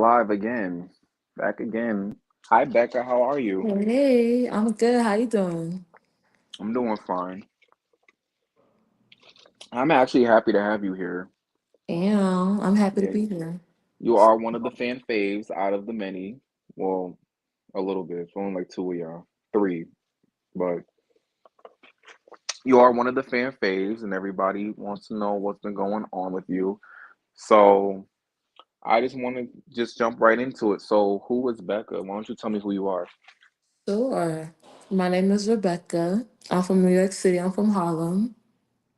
live again. Back again. Hi, Becca. How are you? Hey, I'm good. How you doing? I'm doing fine. I'm actually happy to have you here. Yeah, I'm happy to Yeah, be here. you are one of the fan faves out of the many. Well, a little bit. It's only like two of y'all. Three. But you are one of the fan faves, and everybody wants to know what's been going on with you. So I just want to just jump right into it. So, who is Becca? Why don't you tell me who you are? Sure. My name is Rebecca. I'm from New York City. I'm from Harlem.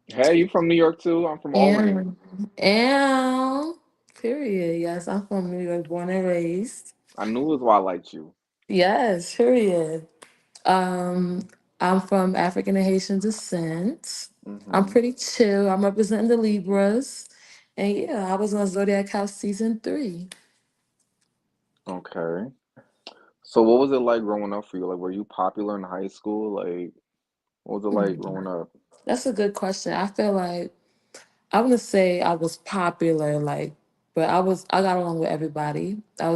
Hey, you from New York too? I'm from Albany. And period. Yes, I'm from New York, born and raised. I knew it was why I liked you. Yes, period. Um, I'm from African and Haitian descent. I'm Hmm. pretty chill. I'm representing the Libras. And yeah, I was on Zodiac House season 3. Okay. So what was it like growing up for you? Like, were you popular in high school? Like, what was it like growing up? That's a good question. I feel like I wouldn't say I was popular, like, but I got along with everybody. I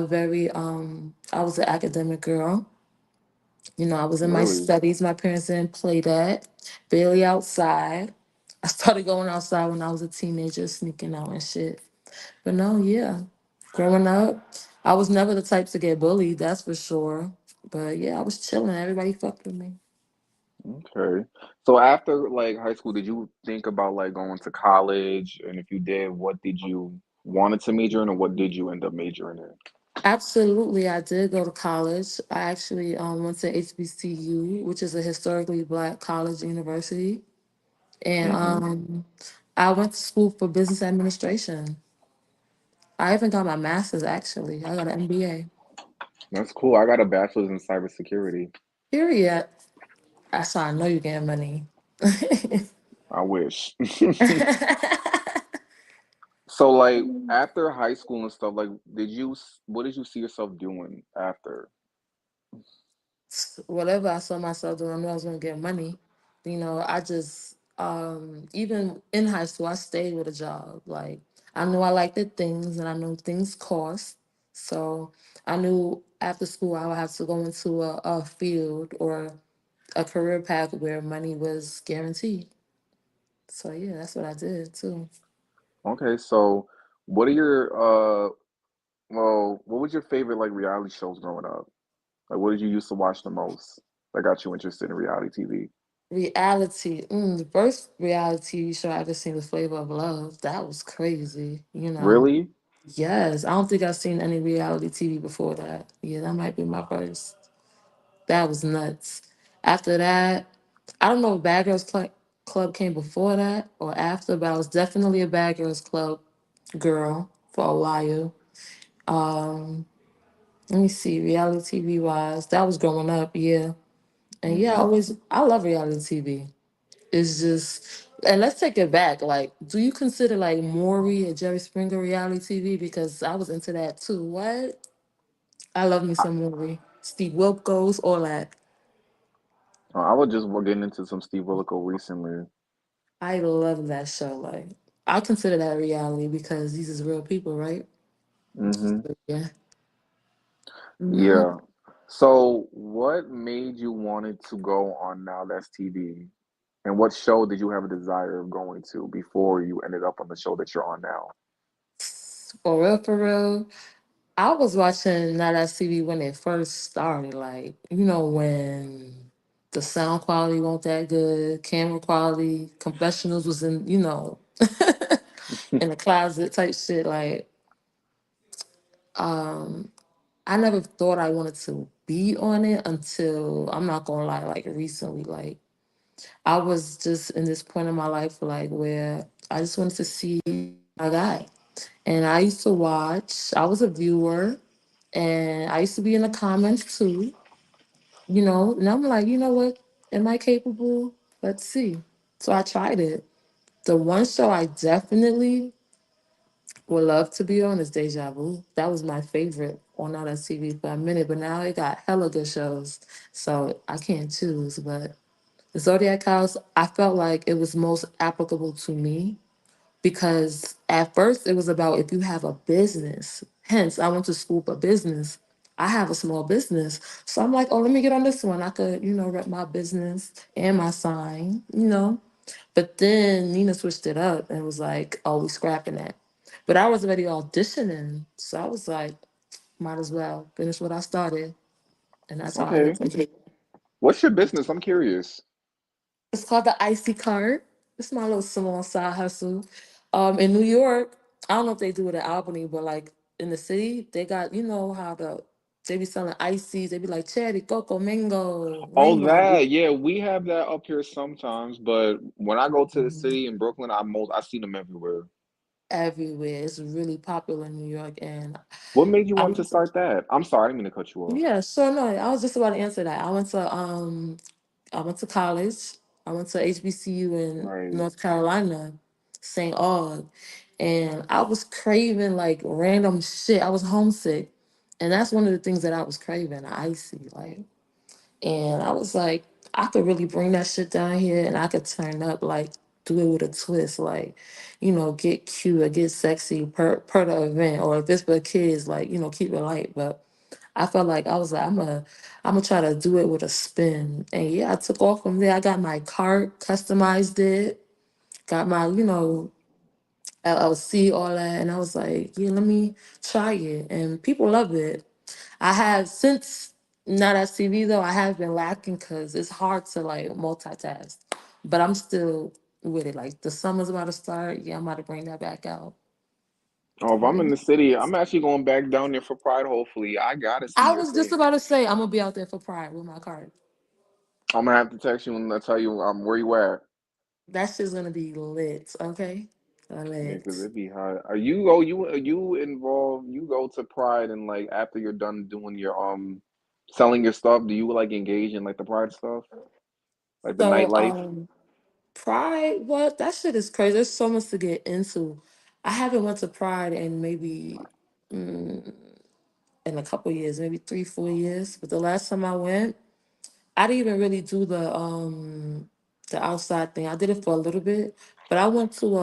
was an academic girl. I was in my Really? studies. My parents didn't play that. Barely outside. I started going outside when I was a teenager, sneaking out and shit. But no, yeah. Growing up, I was never the type to get bullied, that's for sure. But yeah, I was chilling. Everybody fucked with me. Okay. So after like high school, did you think about like going to college? And if you did, what did you wanted to major in, or what did you end up majoring in? Absolutely, I did go to college. I actually went to HBCU, which is a historically black college university, and Hmm. I went to school for business administration. I even got my master's. Actually, I got an MBA. That's cool. I got a bachelor's in cybersecurity. Period. That's how I know you're getting money. I wish. So like after high school and stuff, like what did you see yourself doing after? Whatever I saw myself doing, I knew I was gonna get money. I just even in high school I stayed with a job. Like I knew I liked the things and I knew things cost. So I knew after school I would have to go into a field or a career path where money was guaranteed. So yeah, that's what I did too. Okay, so what are your what was your favorite like reality shows growing up? Like what did you used to watch the most that got you interested in reality TV? Reality. The first reality TV show I ever seen was Flavor of Love. That was crazy. Really? Yes, I don't think I've seen any reality TV before that. Yeah, that might be my first. That was nuts. After that, I don't know if Club came before that or after, but I was definitely a Bad Girls Club girl for a while. Um, Let me see, reality TV wise, that was growing up, yeah. And yeah, Hmm. I love reality TV. It's just, and let's take it back. Like, do you consider like Maury and Jerry Springer reality TV? Because I was into that too. What? I love me I, some movie. Steve Wilkos, all that. I was just getting into some Steve Wilkos recently. I love that show. Like, I consider that reality because these is real people, right? Hmm. So, yeah. Hmm. Yeah. So what made you wanted to go on Now That's TV? And what show did you have a desire of going to before you ended up on the show that you're on now? For real, for real. I was watching Now That's TV when it first started. Like, when the sound quality wasn't that good, camera quality, confessionals was in the closet type shit. Like, I never thought I wanted to be on it until I'm not gonna lie, like recently. Like I was just in this point in my life like where I just wanted to see my guy. And I used to watch, I was a viewer and I used to be in the comments too. And I'm like, you know what? Am I capable? Let's see. So I tried it. The one show I definitely would love to be on is Deja Vu. That was my favorite on all that TV for a minute, but now it got hella good shows. So I can't choose. But the Zodiac House, I felt like it was most applicable to me because at first it was about if you have a business. Hence, I went to school for business. I have a small business. So I'm like, oh, let me get on this one. I could, rep my business and my sign. But then Nina switched it up and was like, oh, we scrapping that. But I was already auditioning. So I was like, might as well finish what I started. And that's how I ended Okay. up with it. What's your business? I'm curious. It's called the Icy Cart. It's my little small side hustle. In New York, I don't know if they do it in Albany, but like in the city, they got how they be selling ices. They be like cherry, cocoa, mango, Oh, rainbow, that, yeah, we have that up here sometimes, but when I go to the mhm, city in Brooklyn, I see them everywhere. everywhere. It's really popular in New York, and What made you I want to went start that? I'm sorry, I didn't mean to cut you off. yeah, sure. No, I was just about to answer that. I went to college. I went to HBCU in Right. North Carolina, St. Aug, and I was craving like random shit. I was homesick, and that's one of the things that I was craving, icy, like. And I was like, I could really bring that shit down here, and I could turn up, like, do it with a twist, like, get cute or get sexy per the event, or if it's for kids, like, keep it light, but. I felt like I was like, I'm gonna try to do it with a spin. And yeah, I took off from there. I got my cart, customized it, got my, LLC, all that. And I was like, yeah, let me try it. And people love it. I have since not at CV though, I have been lacking because it's hard to like multitask. But I'm still with it. Like the summer's about to start. Yeah, I'm about to bring that back out. Oh, if I'm But in the city, I'm actually going back down there for Pride, hopefully. I gotta see I your was just thing. about to say I'm gonna be out there for Pride with my cart. I'm gonna have to text you and I'll tell you where you at. That shit's gonna be lit, okay? Yeah, 'cause Lit. it'd be hot. Are you involved? You go to Pride and like after you're done doing your selling your stuff, do you like engage in like the Pride stuff? Like the So, nightlife? Pride, what? That shit is crazy. There's so much to get into. I haven't went to Pride in maybe mm, in a couple years, maybe 3, 4 years. But the last time I went, I didn't even really do the outside thing. I did it for a little bit, but I went to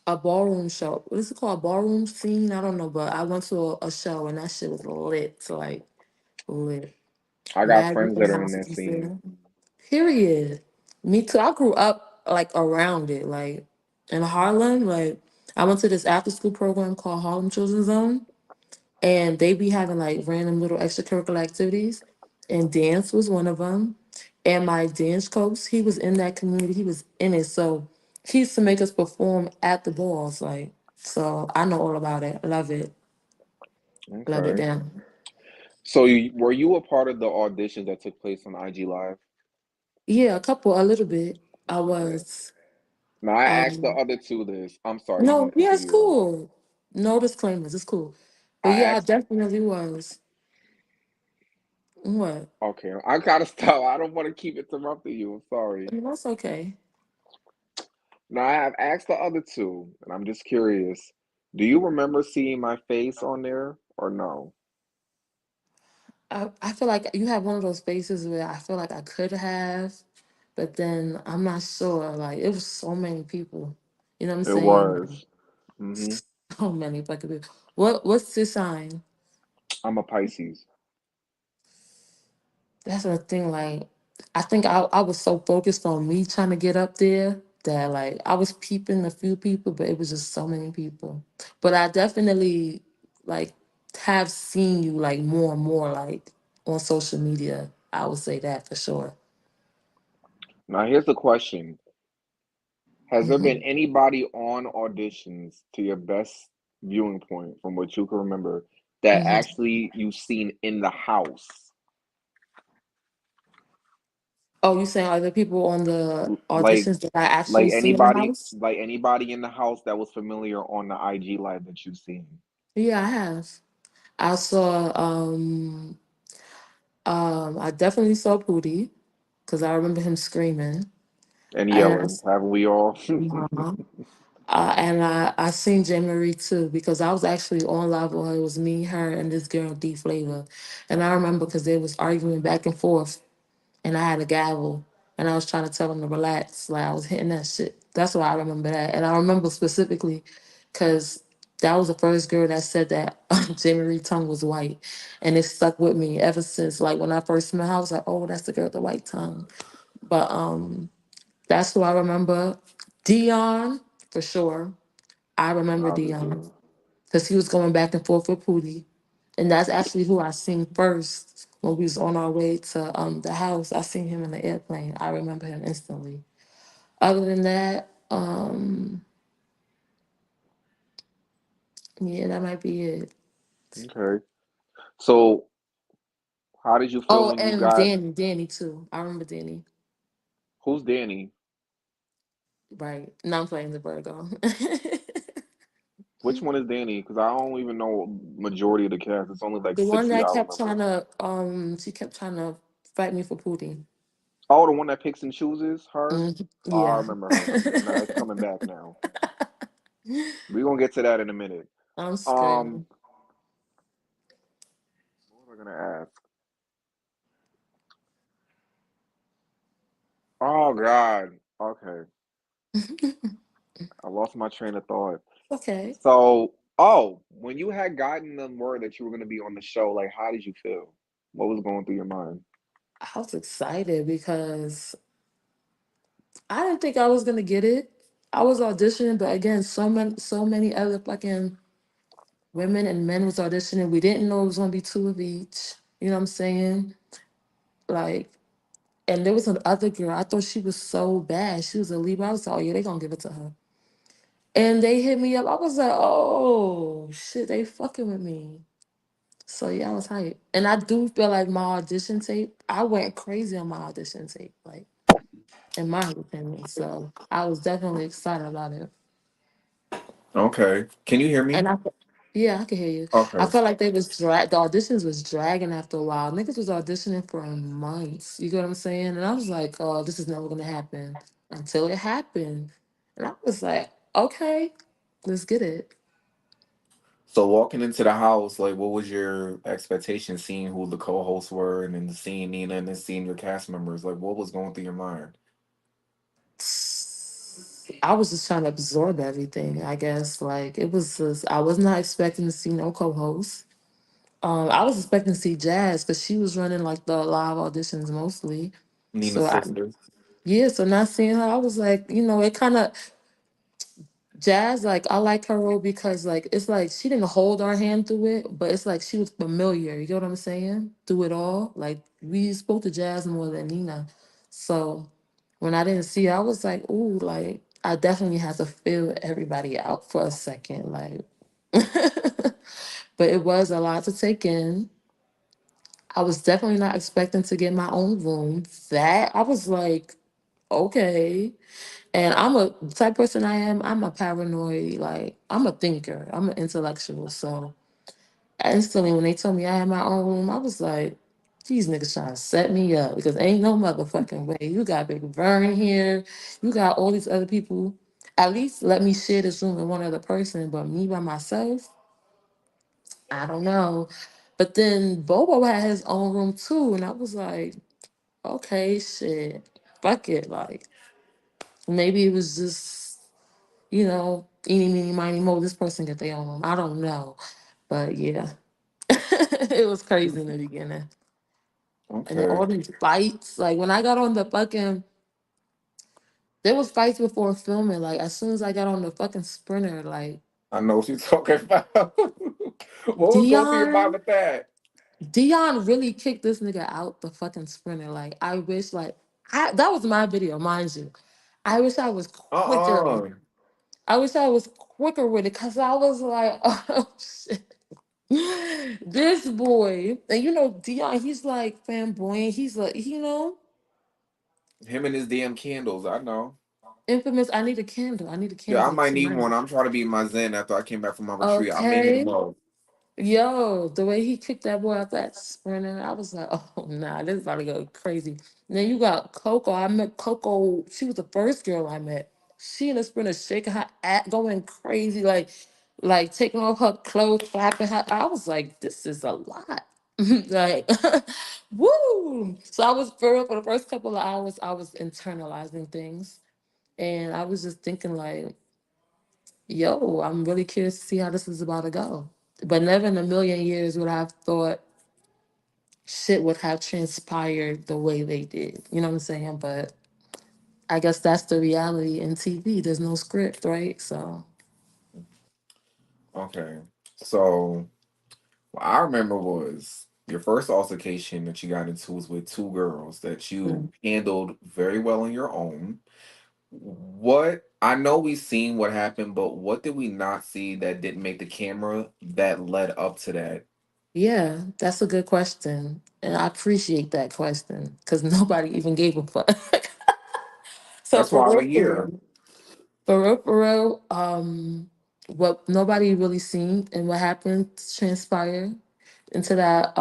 a ballroom show. What is it called? Ballroom scene? I don't know, but I went to a show and that shit was lit. So like lit. I got Mad friends different that are in houses that and scene. stuff. Period. Me too. I grew up like around it, like in Harlem. Like I went to this after school program called Harlem Children's Zone, and they be having like random little extracurricular activities, and dance was one of them. And my dance coach, he was in that community. He was in it, so he used to make us perform at the balls. Like so, I know all about it. Love it Okay. down. So were you a part of the auditions that took place on IG Live? Yeah, a little bit. I Okay. was. Now I asked the Um, other two this. I'm sorry, I didn't mean No, to cut yeah, it's you off. cool. No disclaimers, it's cool. But I yeah, I asked. definitely was. What? Okay, I gotta stop. I don't want to keep interrupting you. I'm sorry. That's okay. Now I have asked the other two, and I'm just curious. Do you remember seeing my face on there or no? I feel like you have one of those spaces where I feel like I could have, but then I'm not sure. Like it was so many people. You know what I'm It saying? was. Hmm. So many fucking people. What's your sign? I'm a Pisces. That's the thing, like I think I was so focused on me trying to get up there that like I was peeping a few people, but it was just so many people. But I definitely like have seen you like more and more like on social media. I would say that for sure. Now here's the question. Has there been Hmm. anybody on auditions to your best viewing point from what you can remember that Hmm. actually you've seen in the house? Oh, you saying are there people on the Like auditions that I actually see in the house? like anybody in the house that was familiar on the IG live that you've seen. Yeah, I have. I saw I definitely saw Pootie because I remember him screaming. And And yelling, haven't we all? uh, I seen J Marie too because I was actually on live with her. It was me, her, and this girl D Flavor, and I remember because they was arguing back and forth, and I had a gavel, and I was trying to tell them to relax, like I was hitting that shit. That's why I remember that. And I remember specifically because that was the first girl that said that Jamie Reed tongue was white. And it stuck with me ever since. Like when I first met her, I was like, oh, that's the girl with the white tongue. But that's who I remember. Dion, for sure. I remember Dion Obviously. because he was going back and forth with Pootie. And that's actually who I seen first when we was on our way to the house. I seen him in the airplane. I remember him instantly. Other than that, yeah, that might be it. Okay. So, how did you feel Oh, when you and got Danny too. I remember Danny. who's Danny? Right. Now I'm playing the Virgo. Which one is Danny? Because I don't even know majority of the cast. It's only like The six one of that y'all kept trying remember. to she kept trying to fight me for Pootie. Oh, the one that picks and chooses her. Oh, I Yeah. remember her. Now it's coming back now. We're gonna get to that in a minute. I'm Um, screaming. what was I gonna ask? Oh God. Okay, I lost my train of thought. Okay. So, oh, when you had gotten the word that you were gonna be on the show, like, how did you feel? What was going through your mind? I was excited because I didn't think I was gonna get it. I was auditioning, but again, so many other fucking women and men was auditioning. We didn't know it was gonna be two of each. You know what I'm saying? Like, and there was another girl. I thought she was so bad. She was a Libra. I was like, oh yeah, they gonna give it to her. And they hit me up. I was like, oh shit, they fucking with me. So yeah, I was hyped. And I do feel like my audition tape, I went crazy on my audition tape, like in my opinion. So I was definitely excited about it. Okay. Can you hear me? And yeah, I can hear you. I Okay. felt like the auditions was dragging after a while. Niggas was auditioning for months. You get what I'm saying? And I was like, oh, this is never gonna happen until it happened. And I was like, okay, let's get it. So walking into the house, like, what was your expectation seeing who the co-hosts were, and then seeing Nina, and then seeing your cast members? Like, what was going through your mind? I was just trying to absorb everything, I guess. Like it was just I was not expecting to see no co-host. I was expecting to see Jazz because she was running like the live auditions mostly. So Nina's I sister. yeah, so not seeing her, I was like, it kind of Jazz, like I like her role because like it's like she didn't hold our hand through it, but it's like she was familiar. You get what I'm saying? Through it all, like we spoke to Jazz more than Nina. So when I didn't see her, I was like, ooh, like I definitely had to feel everybody out for a second, like. But it was a lot to take in. I was definitely not expecting to get my own room. That I was like, okay. And I'm a the type of person I am. I'm a paranoid, like I'm a thinker. I'm an intellectual. So instantly when they told me I had my own room, I was like, these niggas trying to set me up because ain't no motherfucking way. You got Big Vern here. You got all these other people. At least let me share this room with one other person, but me by myself, I don't know. But then Bobo had his own room too, and I was like, okay, shit, fuck it. Like maybe it was just eeny, meeny, miny, mo, this person get their own room. I don't know. But yeah, it was crazy in the beginning. And then Okay. all these fights, like when I got on the fucking, there was fights before filming. Like as soon as I got on the fucking sprinter, like I know what you're talking about. What was going through your mind Dion, with that? Dion really kicked this nigga out the fucking sprinter. Like I wish, like that was my video, mind you. I wish I was quicker. Uh-uh. I wish I was quicker with it because I was like, oh shit. This boy, and Dion, he's like fanboy. He's like, Him and his damn candles, I know. infamous. I need a candle. I need a Yeah, I candle might need tonight. one. I'm trying to be in my zen after I came back from my retreat. I may need a Okay. mo. Yo, the way he kicked that boy out that sprinter, I was like, oh nah, this is about to go crazy. And then you got Coco. I met Coco. She was the first girl I met. She in the sprinter shaking her at going crazy, like taking off her clothes, clapping her. I was like, this is a lot. Like, woo. So I was for real, for the first couple of hours, I was internalizing things. And I was just thinking like, yo, I'm really curious to see how this is about to go. But never in a million years would I have thought shit would have transpired the way they did. You know what I'm saying? But I guess that's the reality in TV. There's no script, right? So Okay. So what I remember was your first altercation that you got into was with two girls that you mm. handled very well on your own. What I know we seen what happened, but what did we not see that didn't make the camera that led up to that? Yeah, that's a good question. And I appreciate that question because nobody even gave a fuck. So That's for why real, we're for here. real, for real, for real, what nobody really seen and what happened transpire into that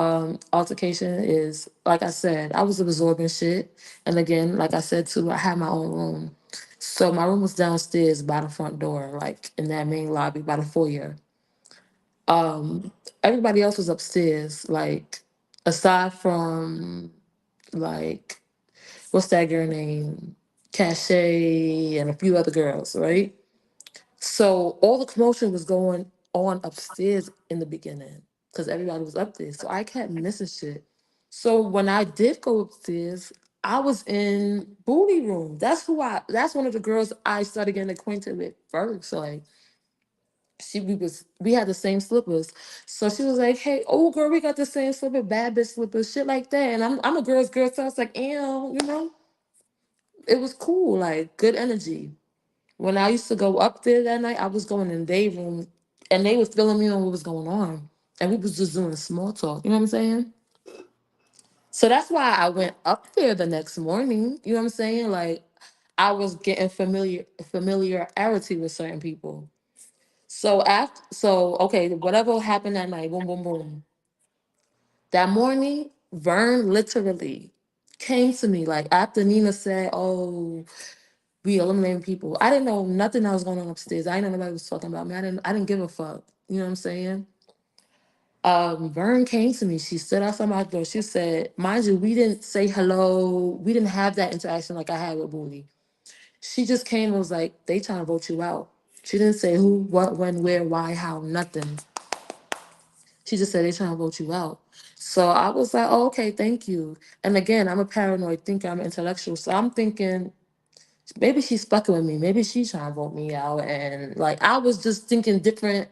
altercation is, like I said, I was absorbing shit. And again, like I said too, I had my own room. So my room was downstairs by the front door, like in that main lobby by the foyer. Um, Everybody else was upstairs, like aside from like what's that girl name? Cache and a few other girls, right? So all the commotion was going on upstairs in the beginning because everybody was up there. So I kept missing shit. So when I did go upstairs, I was in booty room. That's one of the girls I started getting acquainted with first. Like we had the same slippers. So she was like, hey, oh girl, we got the same slipper, bad bitch slippers, shit like that. And I'm a girl's girl, so I was like, ew, it was cool, like good energy. When I used to go up there that night, I was going in their room and they was filling me on what was going on. And we was just doing small talk. You know what I'm saying? So that's why I went up there the next morning. You know what I'm saying? Like I was getting familiarity with certain people. So okay, whatever happened that night, boom, boom, boom. That morning, Vern literally came to me like after Nina said, "Oh, we eliminating people." I didn't know nothing that was going on upstairs. I didn't know nobody was talking about me. I didn't give a fuck. You know what I'm saying? Vern came to me. She stood outside my door. She said, mind you, we didn't say hello. We didn't have that interaction like I had with Booty. She just came and was like, they trying to vote you out. She didn't say who, what, when, where, why, how, nothing. She just said they trying to vote you out. So I was like, oh, okay, thank you. And again, I'm a paranoid thinker, I'm intellectual. So I'm thinking, maybe she's fucking with me. Maybe she's trying to vote me out. And like I was just thinking different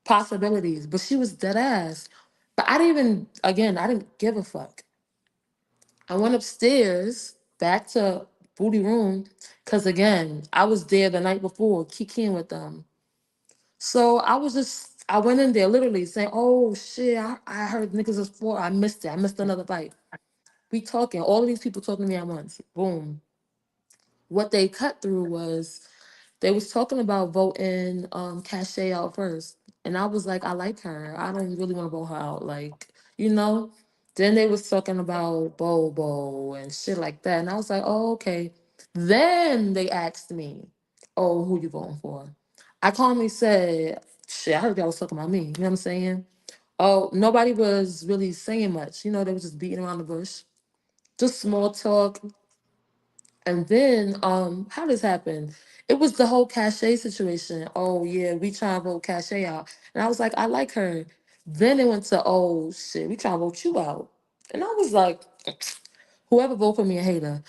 possibilities. But she was dead ass. But I didn't give a fuck. I went upstairs back to Booty Room because again, I was there the night before, kicking with them. So I went in there literally saying, oh shit, I heard niggas is for, I missed it. I missed another fight. We talking, all of these people talking to me at once. Boom. What they cut through was they was talking about voting Cachet out first. And I was like, I like her. I don't really want to vote her out. Like, you know? Then they was talking about Bobo and shit like that. And I was like, oh, okay. Then they asked me, oh, who you voting for? I calmly said, shit, I heard y'all was talking about me. You know what I'm saying? Oh, nobody was really saying much. You know, they was just beating around the bush. Just small talk. And then, how this happened? It was the whole cachet situation. Oh yeah, we trying to vote cachet out. And I was like, I like her. Then it went to, oh shit, we trying to vote you out. And I was like, whoever vote for me a hater.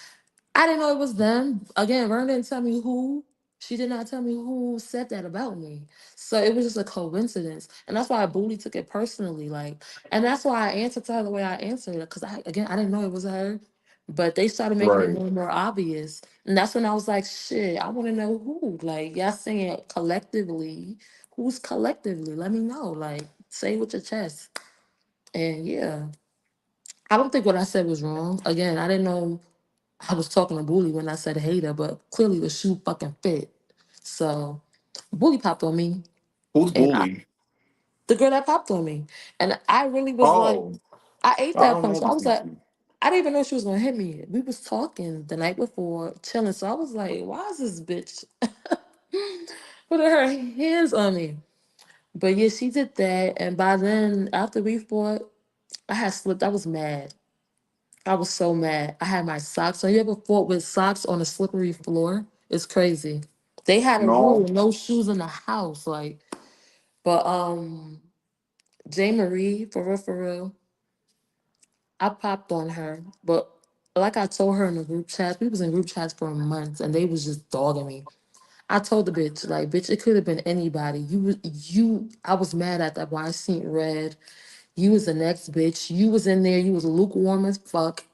I didn't know it was them. Again, Vern didn't tell me who. She did not tell me who said that about me. So it was just a coincidence. And that's why Booty took it personally. Like, and that's why I answered to her the way I answered. Because I didn't know it was her. But they started making it Right. more and more obvious. And that's when I was like, shit, I want to know who. Like, y'all saying collectively. Who's collectively? Let me know. Like, say with your chest. And yeah, I don't think what I said was wrong. Again, I didn't know I was talking to Bully when I said hater, but clearly the shoe fucking fit. So Bully popped on me, Who's and bully? the girl that popped on me, and I really was like, Oh, I ate I that don't know punch. I these was like, people. I didn't even know she was gonna hit me. We was talking the night before, chilling. So I was like, why is this bitch putting her hands on me? But yeah, she did that, and by then, after we fought, I had slipped. I was mad. I was so mad. I had my socks on. You ever fought with socks on a slippery floor? It's crazy. They had a rule, No, no shoes in the house. Like, but J. Marie, for real, I popped on her. But like I told her in the group chat, we was in group chats for months and they was just dogging me. I told the bitch, like, bitch, it could have been anybody. I was mad at that, but I seen red. You was the next bitch. You was in there. You was lukewarm as fuck.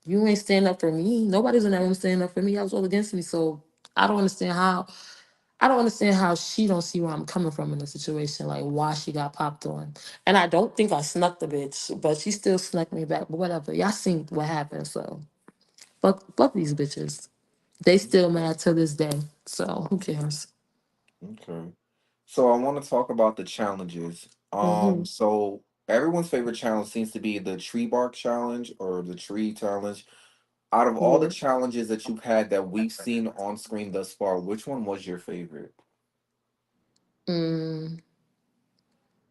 You ain't stand up for me. Nobody's in that room standing up for me. I was all against me. So I don't understand how. I don't understand how she don't see where I'm coming from in the situation. Like why she got popped on. And I don't think I snuck the bitch, but she still snuck me back. But whatever. Y'all seen what happened. So fuck these bitches. They still mad to this day. So who cares? okay. So I want to talk about the challenges. Hmm. So everyone's favorite challenge seems to be the tree bark challenge or the tree challenge. Out of all the Yeah. challenges that you've had that we've seen on screen thus far, which one was your favorite? Mm,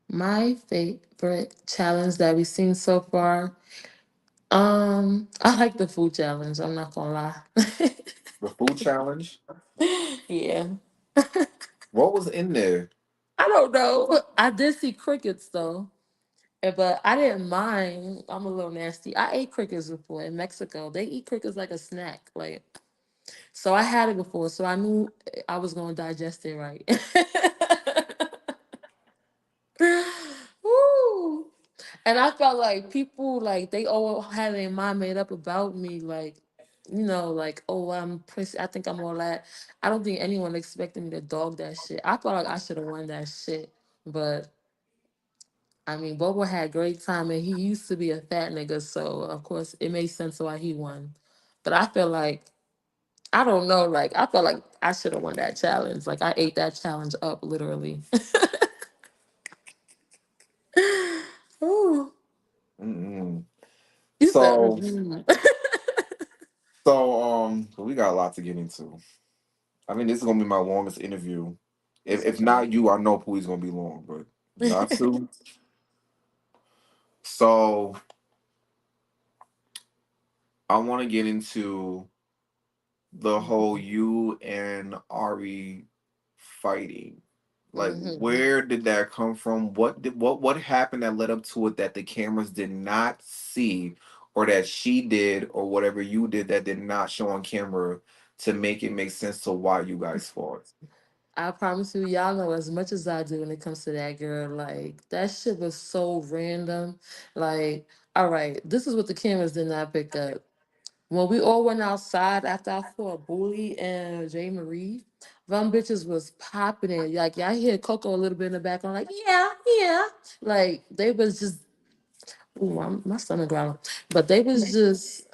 my favorite challenge that we've seen so far. I like the food challenge. I'm not gonna lie. The food challenge? Yeah. What was in there? I don't know. I did see crickets though, but I didn't mind. I'm a little nasty. I ate crickets before in Mexico. They eat crickets like a snack. Like so, I had it before, so I knew I was gonna digest it right. Woo! And I felt like people like they all had their mind made up about me, like, like, oh, I'm pussy. I think I'm all that. I don't think anyone expected me to dog that shit. I felt like I should have won that shit. But I mean Bobo had great time and he used to be a fat nigga, so of course it made sense why he won. But I feel like I don't know, like I felt like I should have won that challenge. Like I ate that challenge up literally. Ooh. Mm-mm. You said So, mm-mm. we got a lot to get into. I think this is gonna be my longest interview. If It's if okay. not you, I know Pooey's gonna be long, but y'all two. So I want to get into the whole you and Ari fighting. Like, Hmm. where did that come from? What happened that led up to it that the cameras did not see, or that she did, or whatever you did that did not show on camera to make it make sense to why you guys fought? I promise you, y'all know as much as I do when it comes to that girl. Like that shit was so random. Like, all right, this is what the cameras did not pick up. When we all went outside after I fought Bully and J. Marie, them bitches was popping it. Like y'all hear Coco a little bit in the background, like, yeah, yeah. Like they was just ooh, my stomach growling. But they was just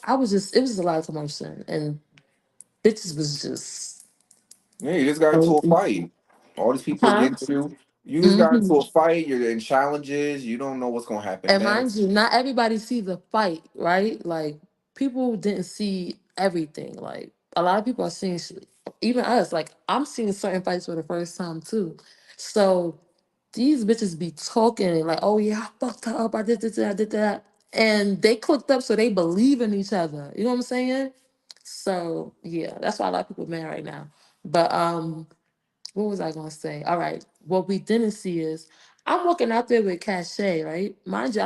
I was just it was a lot of commotion and bitches was just Yeah, you just got into a fight. All these people huh? against you. You just got Hmm. into a fight. You're in challenges. You don't know what's gonna happen And mind next. you, not everybody see the fight, right? Like people didn't see everything. Like a lot of people are seeing, even us. Like I'm seeing certain fights for the first time too. So these bitches be talking like, "Oh yeah, I fucked her up. I did this, I did that," and they clicked up so they believe in each other. You know what I'm saying? So yeah, that's why a lot of people mad right now. But what was I gonna say? All right. What we didn't see is I'm walking out there with Cachet, right? Mind you,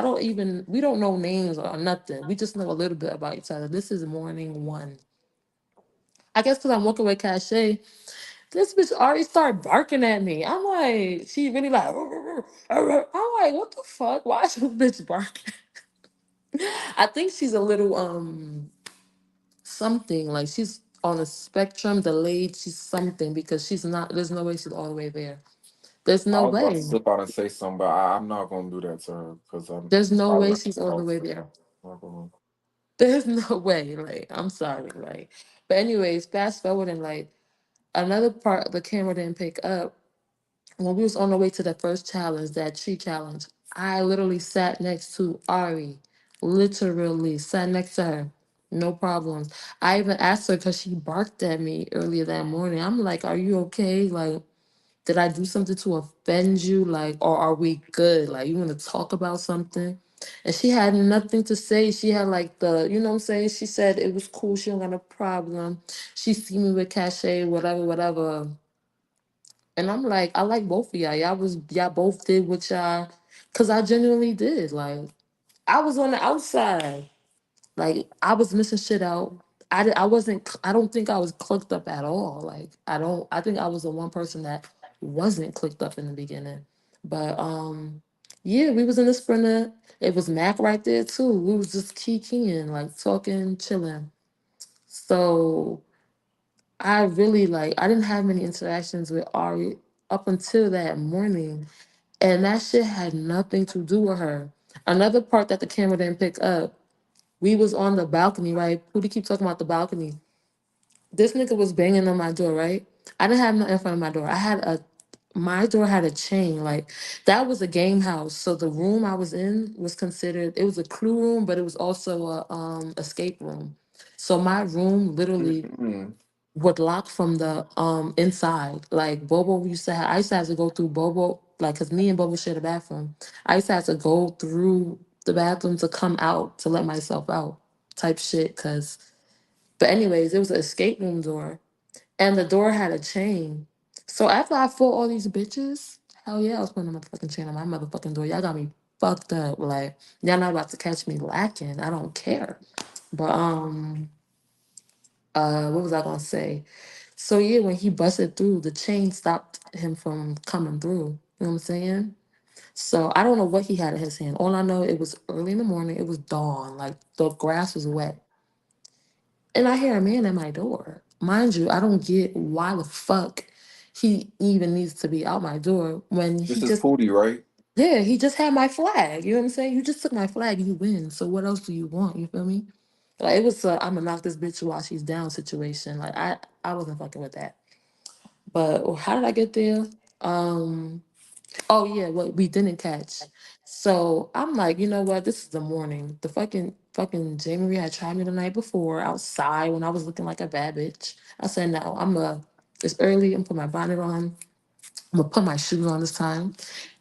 we don't know names or nothing. We just know a little bit about each other. This is morning one. I guess because I'm walking with Cachet, this bitch already started barking at me. I'm like, she really like, I'm like, what the fuck? Why is this bitch barking? I think she's a little something like she's on a spectrum, delayed. She's something because she's not. There's no way she's all the way there. There's I no was about to way. slip out and say something, but I'm not gonna do that to her because There's no I way like she's to all the talk way to her. there. I'm not gonna- There's no way. Like, I'm sorry. Like, but anyways, fast forward and like another part the camera didn't pick up when we was on the way to the first challenge, that tree challenge. I literally sat next to Ari, literally sat next to her. No problems. I even asked her because she barked at me earlier that morning. I'm like, "Are you okay? Like, did I do something to offend you? Like, or are we good? Like, you want to talk about something?" And she had nothing to say. She had like the, you know what I'm saying? She said it was cool. She don't got no problem. She see me with cachet, whatever, whatever. And I'm like, I like both of y'all. Y'all both did what y'all, cause I genuinely did. Like, I was on the outside. Like, I was missing shit out. I wasn't, I don't think I was clicked up at all. Like, I think I was the one person that wasn't clicked up in the beginning. But, yeah, we was in the sprinter. It was Mac right there too. We was just keying, like talking, chilling. So I really like, I didn't have many interactions with Ari up until that morning. And that shit had nothing to do with her. Another part that the camera didn't pick up, we was on the balcony, right? Pootie keep talking about the balcony. This nigga was banging on my door, right? I didn't have nothing in front of my door. My door had a chain. Like, that was a game house. So the room I was in was considered, it was a crew room, but it was also a escape room. So my room literally Mm-mm. would lock from the inside. Like, Bobo used to have, I used to have to go through Bobo, like, cause me and Bobo share the bathroom. I used to have to go through the bathroom to come out to let myself out, type shit. Cause, but anyways, it was an escape room door, and the door had a chain. So after I fought all these bitches, hell yeah, I was putting a motherfucking chain on my motherfucking door. Y'all got me fucked up. Like, y'all not about to catch me lacking. I don't care. But what was I gonna say? So yeah, when he busted through, the chain stopped him from coming through. You know what I'm saying? So I don't know what he had in his hand. All I know, it was early in the morning. It was dawn. Like, the grass was wet, and I hear a man at my door. Mind you, I don't get why the fuck he even needs to be out my door when he This is just, Pootie, right? yeah, he just had my flag. You know what I'm saying? You just took my flag. You win. So what else do you want? You feel me? Like, it was a I'm gonna knock this bitch while she's down situation. Like, I wasn't fucking with that. But how did I get there? Um, oh yeah, what we didn't catch. So I'm like, you know what? This is the morning. The fucking Jamie had tried me the night before outside when I was looking like a bad bitch. I said, no, it's early. I'm put my bonnet on. I'm gonna put my shoes on this time,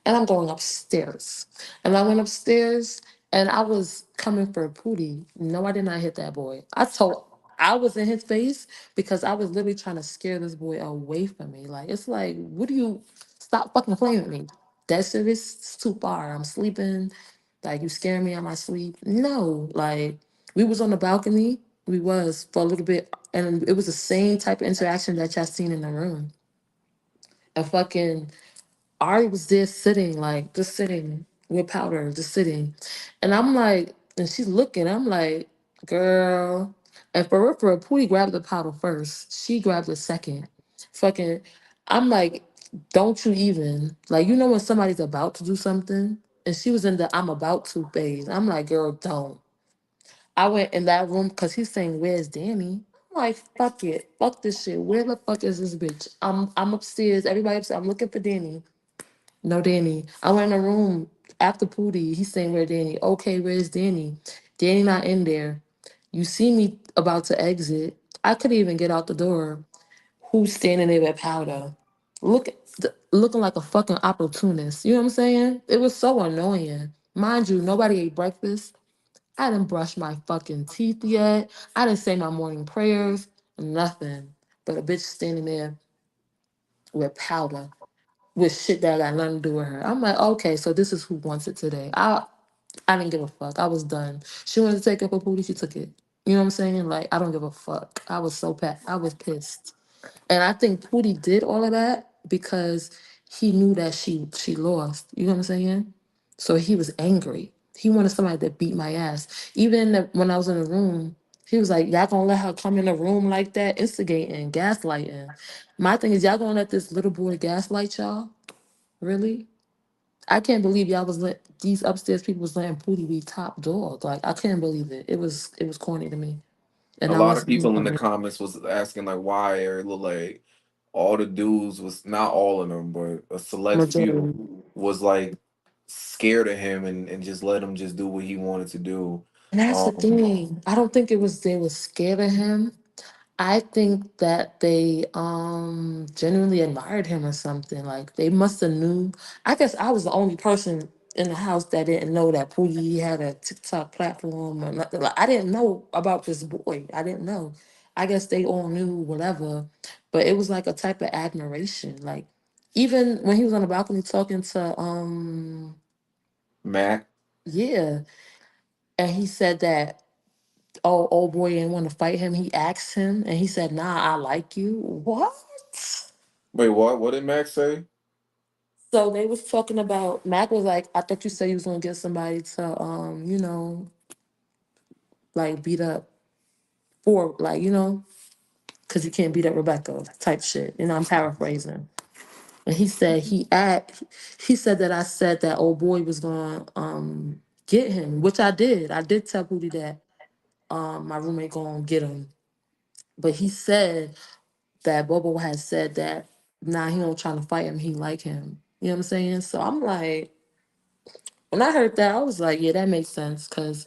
and I'm going upstairs. And I went upstairs, and I was coming for Pootie. No, I did not hit that boy. I was in his face because I was literally trying to scare this boy away from me. Like, it's like, what do you stop fucking playing with me? That serious? It's too far. I'm sleeping. Like, you scaring me out my sleep? No. Like, we was on the balcony. We was for a little bit, and it was the same type of interaction that y'all seen in the room. And fucking Ari was there sitting, like, just sitting with powder, just sitting. And I'm like, and she's looking, I'm like, girl. And for real, Pootie grabbed the powder first. She grabbed it second. Fucking, I'm like, don't you even. Like, you know when somebody's about to do something? And she was in the I'm about to phase. I'm like, girl, don't. I went in that room because he's saying, where's Danny? I'm like, fuck it. Fuck this shit. Where the fuck is this bitch? I'm upstairs. Everybody upstairs. I'm looking for Danny. No, Danny. I went in the room after Pootie. He's saying, where Danny? Okay, where's Danny? Danny not in there. You see me about to exit. I couldn't even get out the door. Who's standing there with powder? Look, looking like a fucking opportunist. You know what I'm saying? It was so annoying. Mind you, nobody ate breakfast. I didn't brush my fucking teeth yet. I didn't say my morning prayers. Nothing. But a bitch standing there with powder, with shit that got nothing to do with her. I'm like, okay, so this is who wants it today. I didn't give a fuck. I was done. She wanted to take up a booty, she took it. You know what I'm saying? Like, I don't give a fuck. I was so I was pissed. And I think Pootie did all of that because he knew that she lost. You know what I'm saying? So he was angry. He wanted somebody to beat my ass. Even when I was in the room, he was like, y'all gonna let her come in the room like that, instigating, gaslighting. My thing is, y'all gonna let this little boy gaslight y'all? Really? I can't believe y'all was let these upstairs people was letting Pootie be top dog. Like, I can't believe it. It was corny to me. A And I lot of wasn't people in the even comments was asking like why, or it looked like all the dudes was not all of them, but a select few majority. was like scared of him and just let him just do what he wanted to do. And that's the Um, thing. I don't think it was they were scared of him. I think that they genuinely admired him or something. Like, they must have knew. I guess I was the only person in the house that didn't know that Pootie had a TikTok platform or nothing. Like, I didn't know about this boy. I didn't know. I guess they all knew whatever, but it was like a type of admiration. Like even when he was on the balcony talking to Mac. yeah, and he said that oh old boy didn't want to fight him. He asked him, and he said, "Nah, I like you." What? Wait, what? What did Mac say? So they was talking about Mac was like, I thought you said you was gonna get somebody to like beat up for like, because you can't beat up Rebecca type shit. I'm paraphrasing. And he said that I said that old boy was gonna get him, which I did. I did tell Booty that my roommate gonna get him. But he said that Bobo had said that nah, he don't trying to fight him, he like him. You know what I'm saying? So I'm like, when I heard that, I was like, yeah, that makes sense. Cause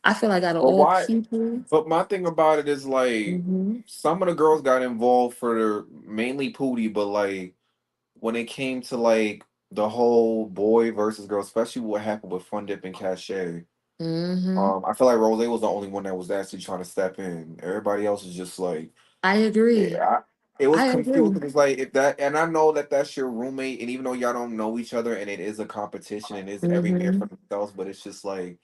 I feel like out of But all why? people, But my thing about it is like hmm some of the girls got involved for their mainly Pootie, but like when it came to like the whole boy versus girl, especially what happened with Fun Dip and Cachet. hmm I feel like Rose was the only one that was actually trying to step in. Everybody else is just like, I agree. yeah, it was I confused. agree. It was like if that, and I know that that's your roommate, and even though y'all don't know each other, and it is a competition, and it is every man hmm for themselves, but it's just like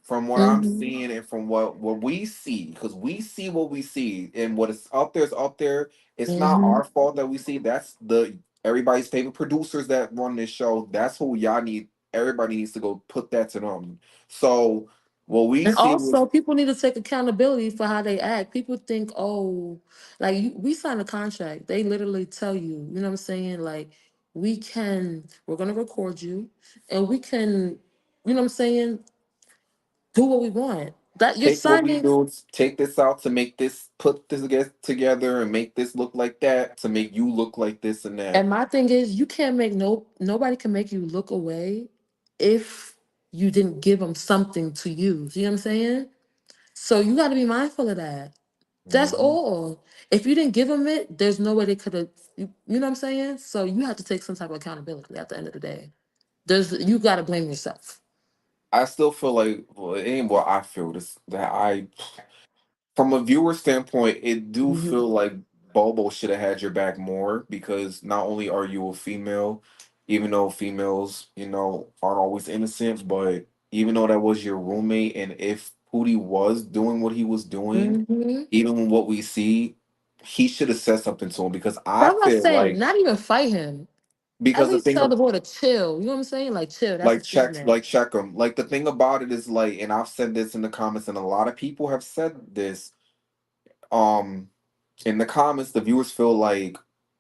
from what I'm hmm seeing and from what we see, because we see what we see, and what is up there is up there. It's not hmm our fault that we see. That's the everybody's favorite producers that run this show. That's who y'all need. Everybody needs to go put that to them. So what we And see was also, people need to take accountability for how they act. People think, oh, like we sign a contract. They literally tell you, you know what I'm saying? Like, we're going to record you and we can, you know what I'm saying? Do what we want. That you're take what we signing. do, take this out to make this put this get together and make this look like that to make you look like this and that. And my thing is, you can't make nobody can make you look away if you didn't give them something to use. You know what I'm saying? So you got to be mindful of that. That's Hmm. all. If you didn't give them it, there's no way they could have. You know what I'm saying? So you have to take some type of accountability at the end of the day. You got to blame yourself. I still feel like well, it ain't what I feel. This that I from a viewer standpoint, it do Hmm feel like Bobo should have had your back more because not only are you a female, even though females, aren't always innocent, but even though that was your roommate, and if Pootie was doing what he was doing, hmm even with what we see, he should have said something to him because I That's what I'm feel saying. like Not even fight him. At because the least thing tell of the boy to chill. You know what I'm saying? Like chill. That's like his business. check him. Like the thing about it is like, and I've said this in the comments, and a lot of people have said this. Um, in the comments, the viewers feel like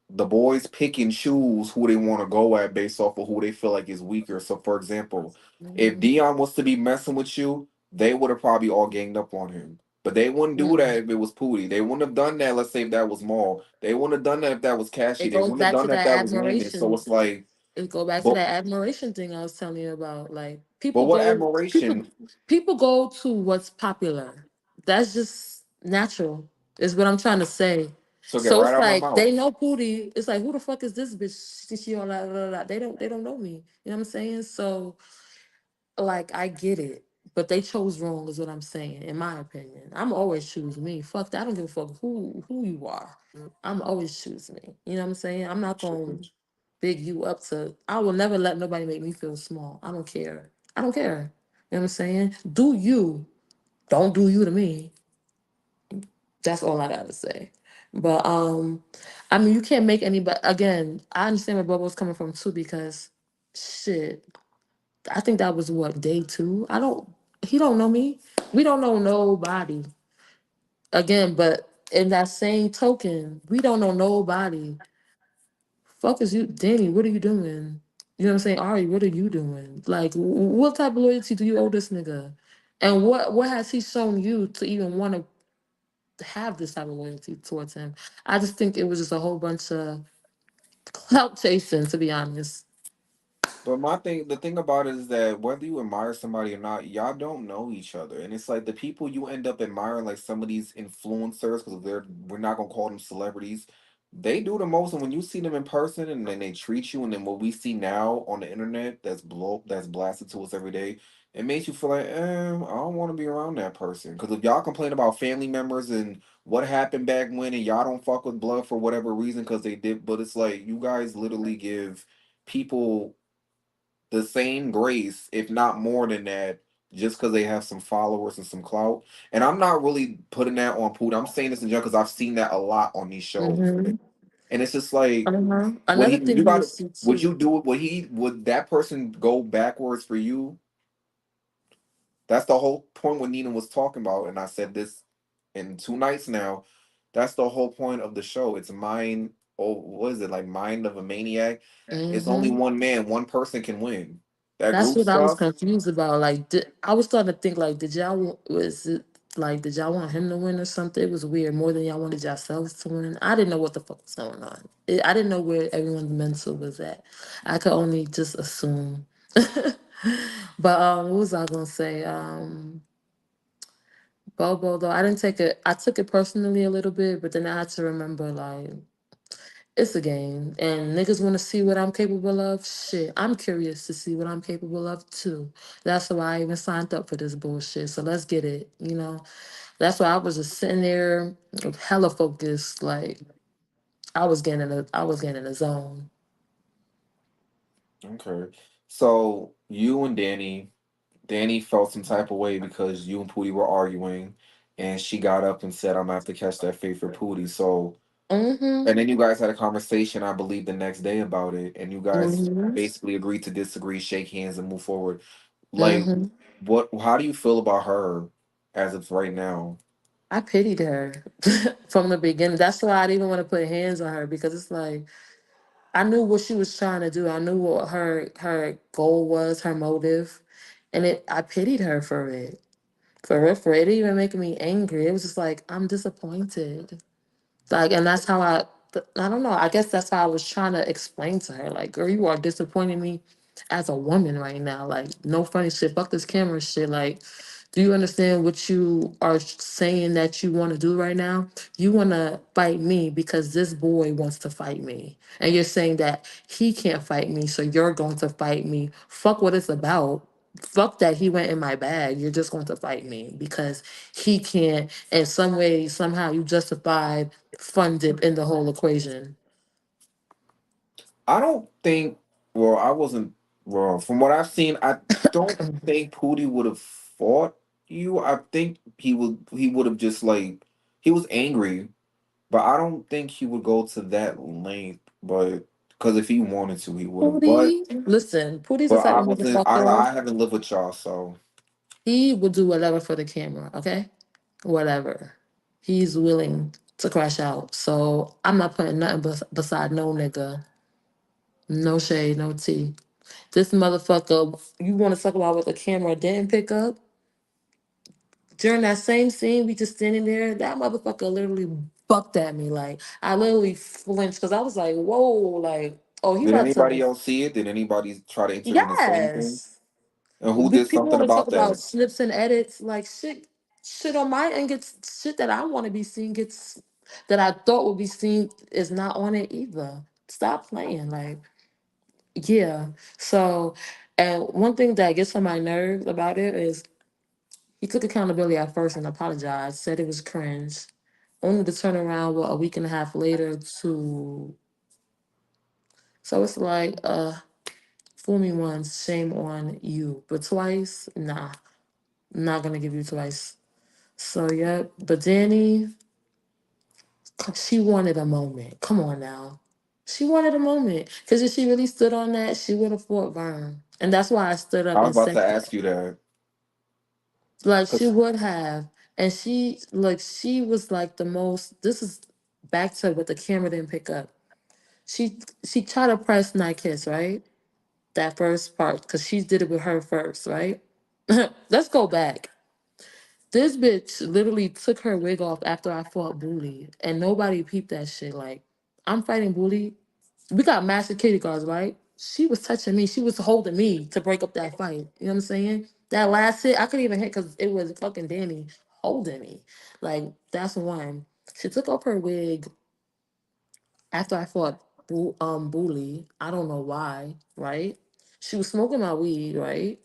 the boys pick and choose who they want to go at based off of who they feel like is weaker. So, for example, if hmm Dion was to be messing with you, they would have probably all ganged up on him. But they wouldn't do that if it was Pootie. They wouldn't have done that. Let's say if that was Maul. They wouldn't have done that if that was Cashy. It They goes wouldn't have back done to that if that that was Lehman. So admiration. it's like, It go back to but that admiration thing I was telling you about. Like but people what go, people, admiration people go to what's popular. That's just natural. Is what I'm trying to say. took it So right it's out my like they mouth. know Pootie. It's like who the fuck is this bitch? She all that. They don't know me. You know what I'm saying? So like I get it, but they chose wrong. Is what I'm saying. In my opinion, I'm always choose me. Fuck that. I don't give a fuck who you are. I'm always choose me. You know what I'm saying? I'm not gonna big you up to. I will never let nobody make me feel small. I don't care. I don't care. You know what I'm saying? Do you. Don't do you to me. That's all I gotta say. But I mean you can't make anybody again, I understand where Bubba's coming from too because shit. I think that was what, day two? I don't he don't know me. We don't know nobody. Again, but in that same token, we don't know nobody. Fuck is you, Danny? What are you doing? You know what I'm saying, Ari? What are you doing? Like, what type of loyalty do you owe this nigga? And what has he shown you to even want to have this type of loyalty towards him? I just think it was just a whole bunch of clout chasing, to be honest. But the thing about it is that whether you admire somebody or not, y'all don't know each other, and it's like the people you end up admiring, like some of these influencers, because we're not gonna call them celebrities. They do the most, and when you see them in person, and then they treat you, and then what we see now on the internet that's blasted to us every day, it makes you feel like, I don't want to be around that person. Because if y'all complain about family members and what happened back when, and y'all don't fuck with blood for whatever reason, because they did, but it's like you guys literally give people the same grace, if not more than that, just because they have some followers and some clout. And I'm not really putting that on Putin. I'm saying this in general because I've seen that a lot on these shows. Mm-hmm. And it's just like, would he? Another thing You you will got? see Would you too. do it? Would he? Would that person go backwards for you? That's the whole point what Nina was talking about, and I said this in 2 nights now. That's the whole point of the show. It's mind. Oh, what is it like? Mind of a maniac. It's only Mm-hmm. one man. One person can win. That That's group what I was stuff. confused about. Like, I was starting to think, like, was it like, did y'all want him to win or something? It was weird. More than y'all wanted yourselves to win. I didn't know what the fuck was going on. I didn't know where everyone's mental was at. I could only just assume. But what was I gonna say? Bobo though, I didn't take it. I took it personally a little bit, but then I had to remember, like, it's a game, and niggas want to see what I'm capable of. Shit, I'm curious to see what I'm capable of too. That's why I even signed up for this bullshit. So let's get it. That's why I was just sitting there, hella focused. Like I was getting in a zone. Okay. So you and Danny felt some type of way because you and Pootie were arguing, and she got up and said, "I'm gonna have to catch that fate for Pootie." So, Mm-hmm. and then you guys had a conversation, I believe, the next day about it, and you guys Mm-hmm. basically agreed to disagree, shake hands, and move forward. Like, Mm-hmm. what? How do you feel about her as of right now? I pitied her from the beginning. That's why I didn't even want to put hands on her because it's like I knew what she was trying to do. I knew what her goal was, her motive, and I pitied her for it. For real, for it. It didn't even make me angry. It was just like I'm disappointed. Like, and that's how I don't know. I guess that's how I was trying to explain to her. Like, girl, you are disappointing me as a woman right now. Like, no funny shit. Fuck this camera shit. Like, do you understand what you are saying that you want to do right now? You want to fight me because this boy wants to fight me. And you're saying that he can't fight me, so you're going to fight me. Fuck what it's about. Fuck that he went in my bag. You're just going to fight me because he can't. In some way, somehow, you justified funded in the whole equation. I don't think. Well, I wasn't. Well, from what I've seen, I don't think Pootie would have fought you. I think he would. He would have just like he was angry, but I don't think he would go to that length. But because if he wanted to, he would have. Pootie, listen, Pootie's the But type I of wasn't. motherfucker. I haven't lived with y'all, so He would do whatever for the camera, okay? Whatever. He's willing to crash out. So I'm not putting nothing beside no nigga. No shade, no tea. This motherfucker, you want to talk about what the camera didn't pick up? During that same scene, we just standing there. That motherfucker literally bucked at me. Like I literally flinched because I was like, "Whoa!" Like, oh, he did about anybody to. else see it? Did anybody try to intervene and say anything? Yes. And who did People something want to talk about about that? snips and edits. Like shit on my end gets shit that I want to be seen gets that I thought would be seen is not on it either. Stop playing. Like, yeah. So, and one thing that gets on my nerves about it is he took accountability at first and apologized, said it was cringe, only to turn around a week and a half later to. So it's like, fool me once, shame on you, but twice, nah, I'm not gonna give you twice. So yeah, but Danny, she wanted a moment. Come on now, she wanted a moment because if she really stood on that, she would have fought Vern, and that's why I stood I up was and about said to ask that. you that Like she because would have, and she was like the most. This is back to what the camera didn't pick up. She tried to press Night Kiss, right? That first part, because she did it with her first, right? Let's go back. This bitch literally took her wig off after I fought Bully, and nobody peeped that shit. Like, I'm fighting Bully. We got master security guards, right? She was touching me. She was holding me to break up that fight. You know what I'm saying? That last hit, I couldn't even hit because it was fucking Danny holding me. Like, that's one. She took off her wig after I fought Bully, I don't know why, right? She was smoking my weed, right?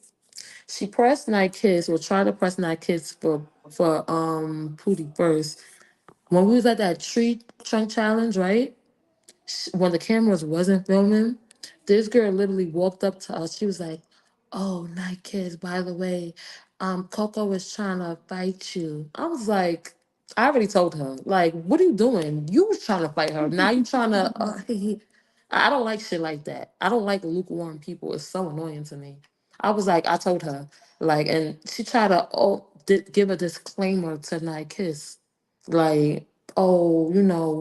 She pressed Night Kiss or tried to press Night Kiss for Pootie first. When we was at that tree trunk challenge, right? When the cameras wasn't filming, this girl literally walked up to us. She was like, "Oh, Night Kids, by the way, Coco was trying to fight you." I was like, I already told her, like, what are you doing? You was trying to fight her. Now you trying to. I don't like shit like that. I don't like lukewarm people. It's so annoying to me. I was like, I told her, like, and she tried to give a disclaimer to Night Kiss, like, oh,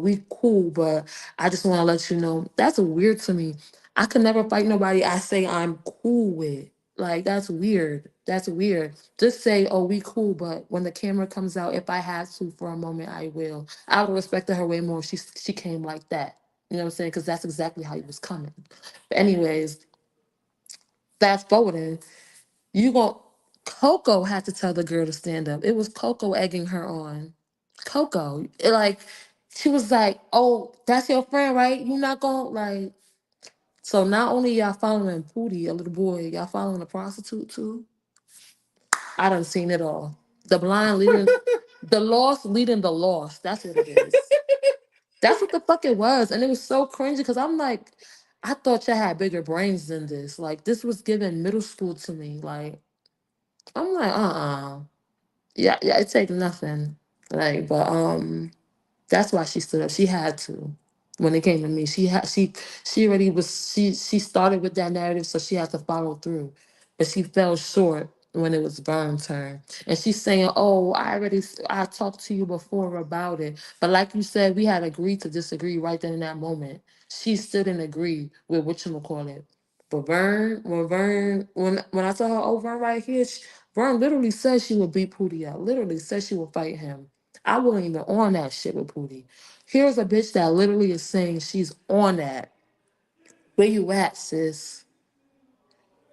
we cool, but I just want to let you know that's weird to me. I could never fight nobody I say I'm cool with. Like, that's weird. That's weird. Just say, oh, we cool, but when the camera comes out, if I had to for a moment, I will. I would have respected her way more if she came like that. You know what I'm saying? Because that's exactly how he was coming. But anyways, fast forwarding, you gon' Coco had to tell the girl to stand up. It was Coco egging her on. Coco, like, she was like, "Oh, that's your friend, right? You not gonna like." So not only y'all following Pootie, a little boy, y'all following a prostitute too. I done seen it all. The blind leading, the lost leading the lost. That's what it is. That's what the fuck it was, and it was so cringy because I'm like, I thought y'all had bigger brains than this. Like, this was given middle school to me. Like, I'm like, yeah, yeah, it take nothing. Like, but that's why she stood up. She had to. When it came to me, she already was she started with that narrative, so she had to follow through. But she fell short when it was Vern's turn, and she's saying, "Oh, I talked to you before about it." But like you said, we had agreed to disagree right then in that moment. She still didn't agree with what you call it. But when I told her, "Oh, Vern right here," Vern literally said she would beat Pootie out. Literally said she would fight him. I wasn't even on that shit with Pootie. Here's a bitch that literally is saying she's on that. Where you at, sis?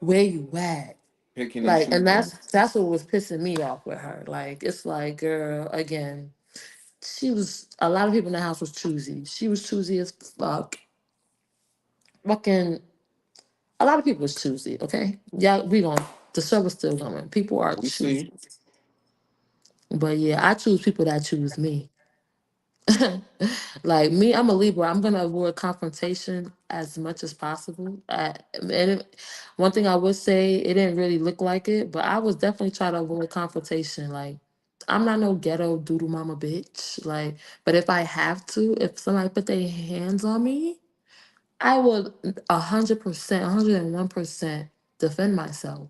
Where you at? Picking and Like, and choosing. that's what was pissing me off with her. Like, it's like, girl, again, she was a lot of people in the house was choosy. She was choosy as fuck. Fucking a lot of people was choosy, okay? Yeah, we going the show was still going. People are We see. choosy. But yeah, I choose people that choose me. Like me, I'm a Libra. I'm gonna avoid confrontation as much as possible. One thing I would say, it didn't really look like it, but I was definitely trying to avoid confrontation. Like, I'm not no ghetto doodle mama bitch. Like, but if I have to, if somebody put their hands on me, I would 100%, 101% defend myself.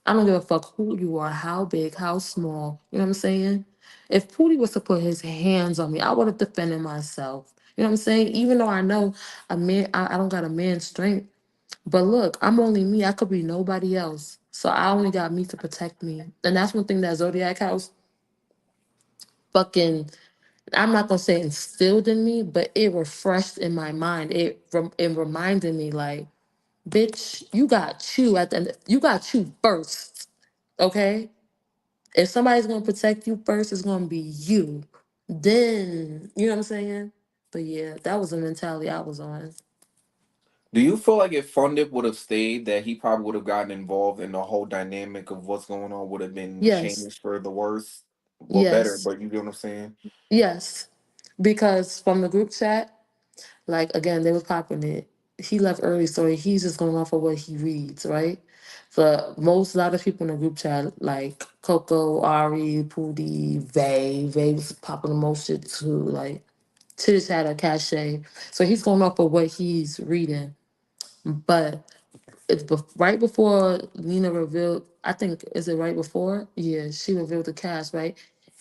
I don't give a fuck who you are, how big, how small. You know what I'm saying? If Pootie was to put his hands on me, I would have defended myself. You know what I'm saying? Even though I know I don't got a man's strength. But look, I'm only me. I could be nobody else. So I only got me to protect me. And that's one thing that Zodiac House fucking, I'm not gonna say instilled in me, but it refreshed in my mind. It reminded me like, bitch, you got you at the end. You got you first. Okay? If somebody's gonna protect you first, it's gonna be you. Then you know what I'm saying? But yeah, that was the mentality I was on. Do you feel like if Fundip would have stayed, that he probably would have gotten involved in the whole dynamic of what's going on would have been Yes, changed for the worse? Well, better, yes, but you get what I'm saying? yes. Because from the group chat, like again, they was popping it. He left early, so he's just going off of what he reads, right? For most, a lot of people in the group chat, like Coco, Ari, Pootie, Vay was popping the most shit too. Like, Tish had a cachet, so he's going off of what he's reading. But right before Nina revealed, I think, is it right before? Yeah, she revealed the cast, right?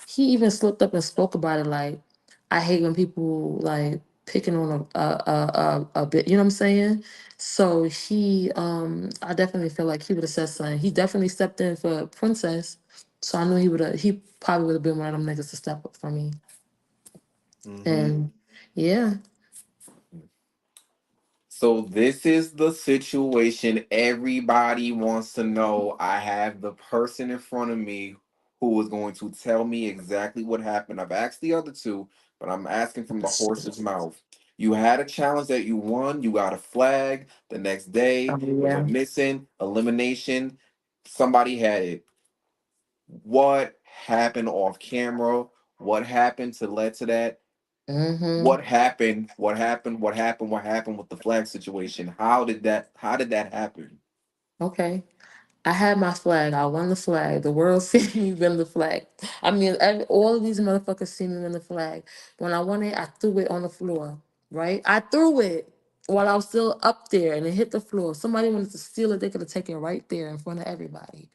He even slipped up and spoke about it like, I hate when people like picking on a bit, you know what I'm saying? So I definitely feel like he would have said something. He definitely stepped in for Princess. So I knew he probably would have been one of them niggas to step up for me. Hmm. And yeah, So this is the situation everybody wants to know. I have the person in front of me who is going to tell me exactly what happened. I've asked the other two, but I'm asking from the horse's mouth. You had a challenge that you won. You got a flag. The next day, Oh it yeah. went missing. Elimination. Somebody had it. What happened off camera? What happened to led to that? Mm-hmm. What happened? What happened? What happened? What happened with the flag situation? How did that? How did that happen? Okay. I had my flag. I won the flag. The world seen me win the flag. I mean, all of these motherfuckers see me win the flag. When I won it, I threw it on the floor. Right? I threw it while I was still up there, and it hit the floor. Somebody wanted to steal it. They could have taken it right there in front of everybody.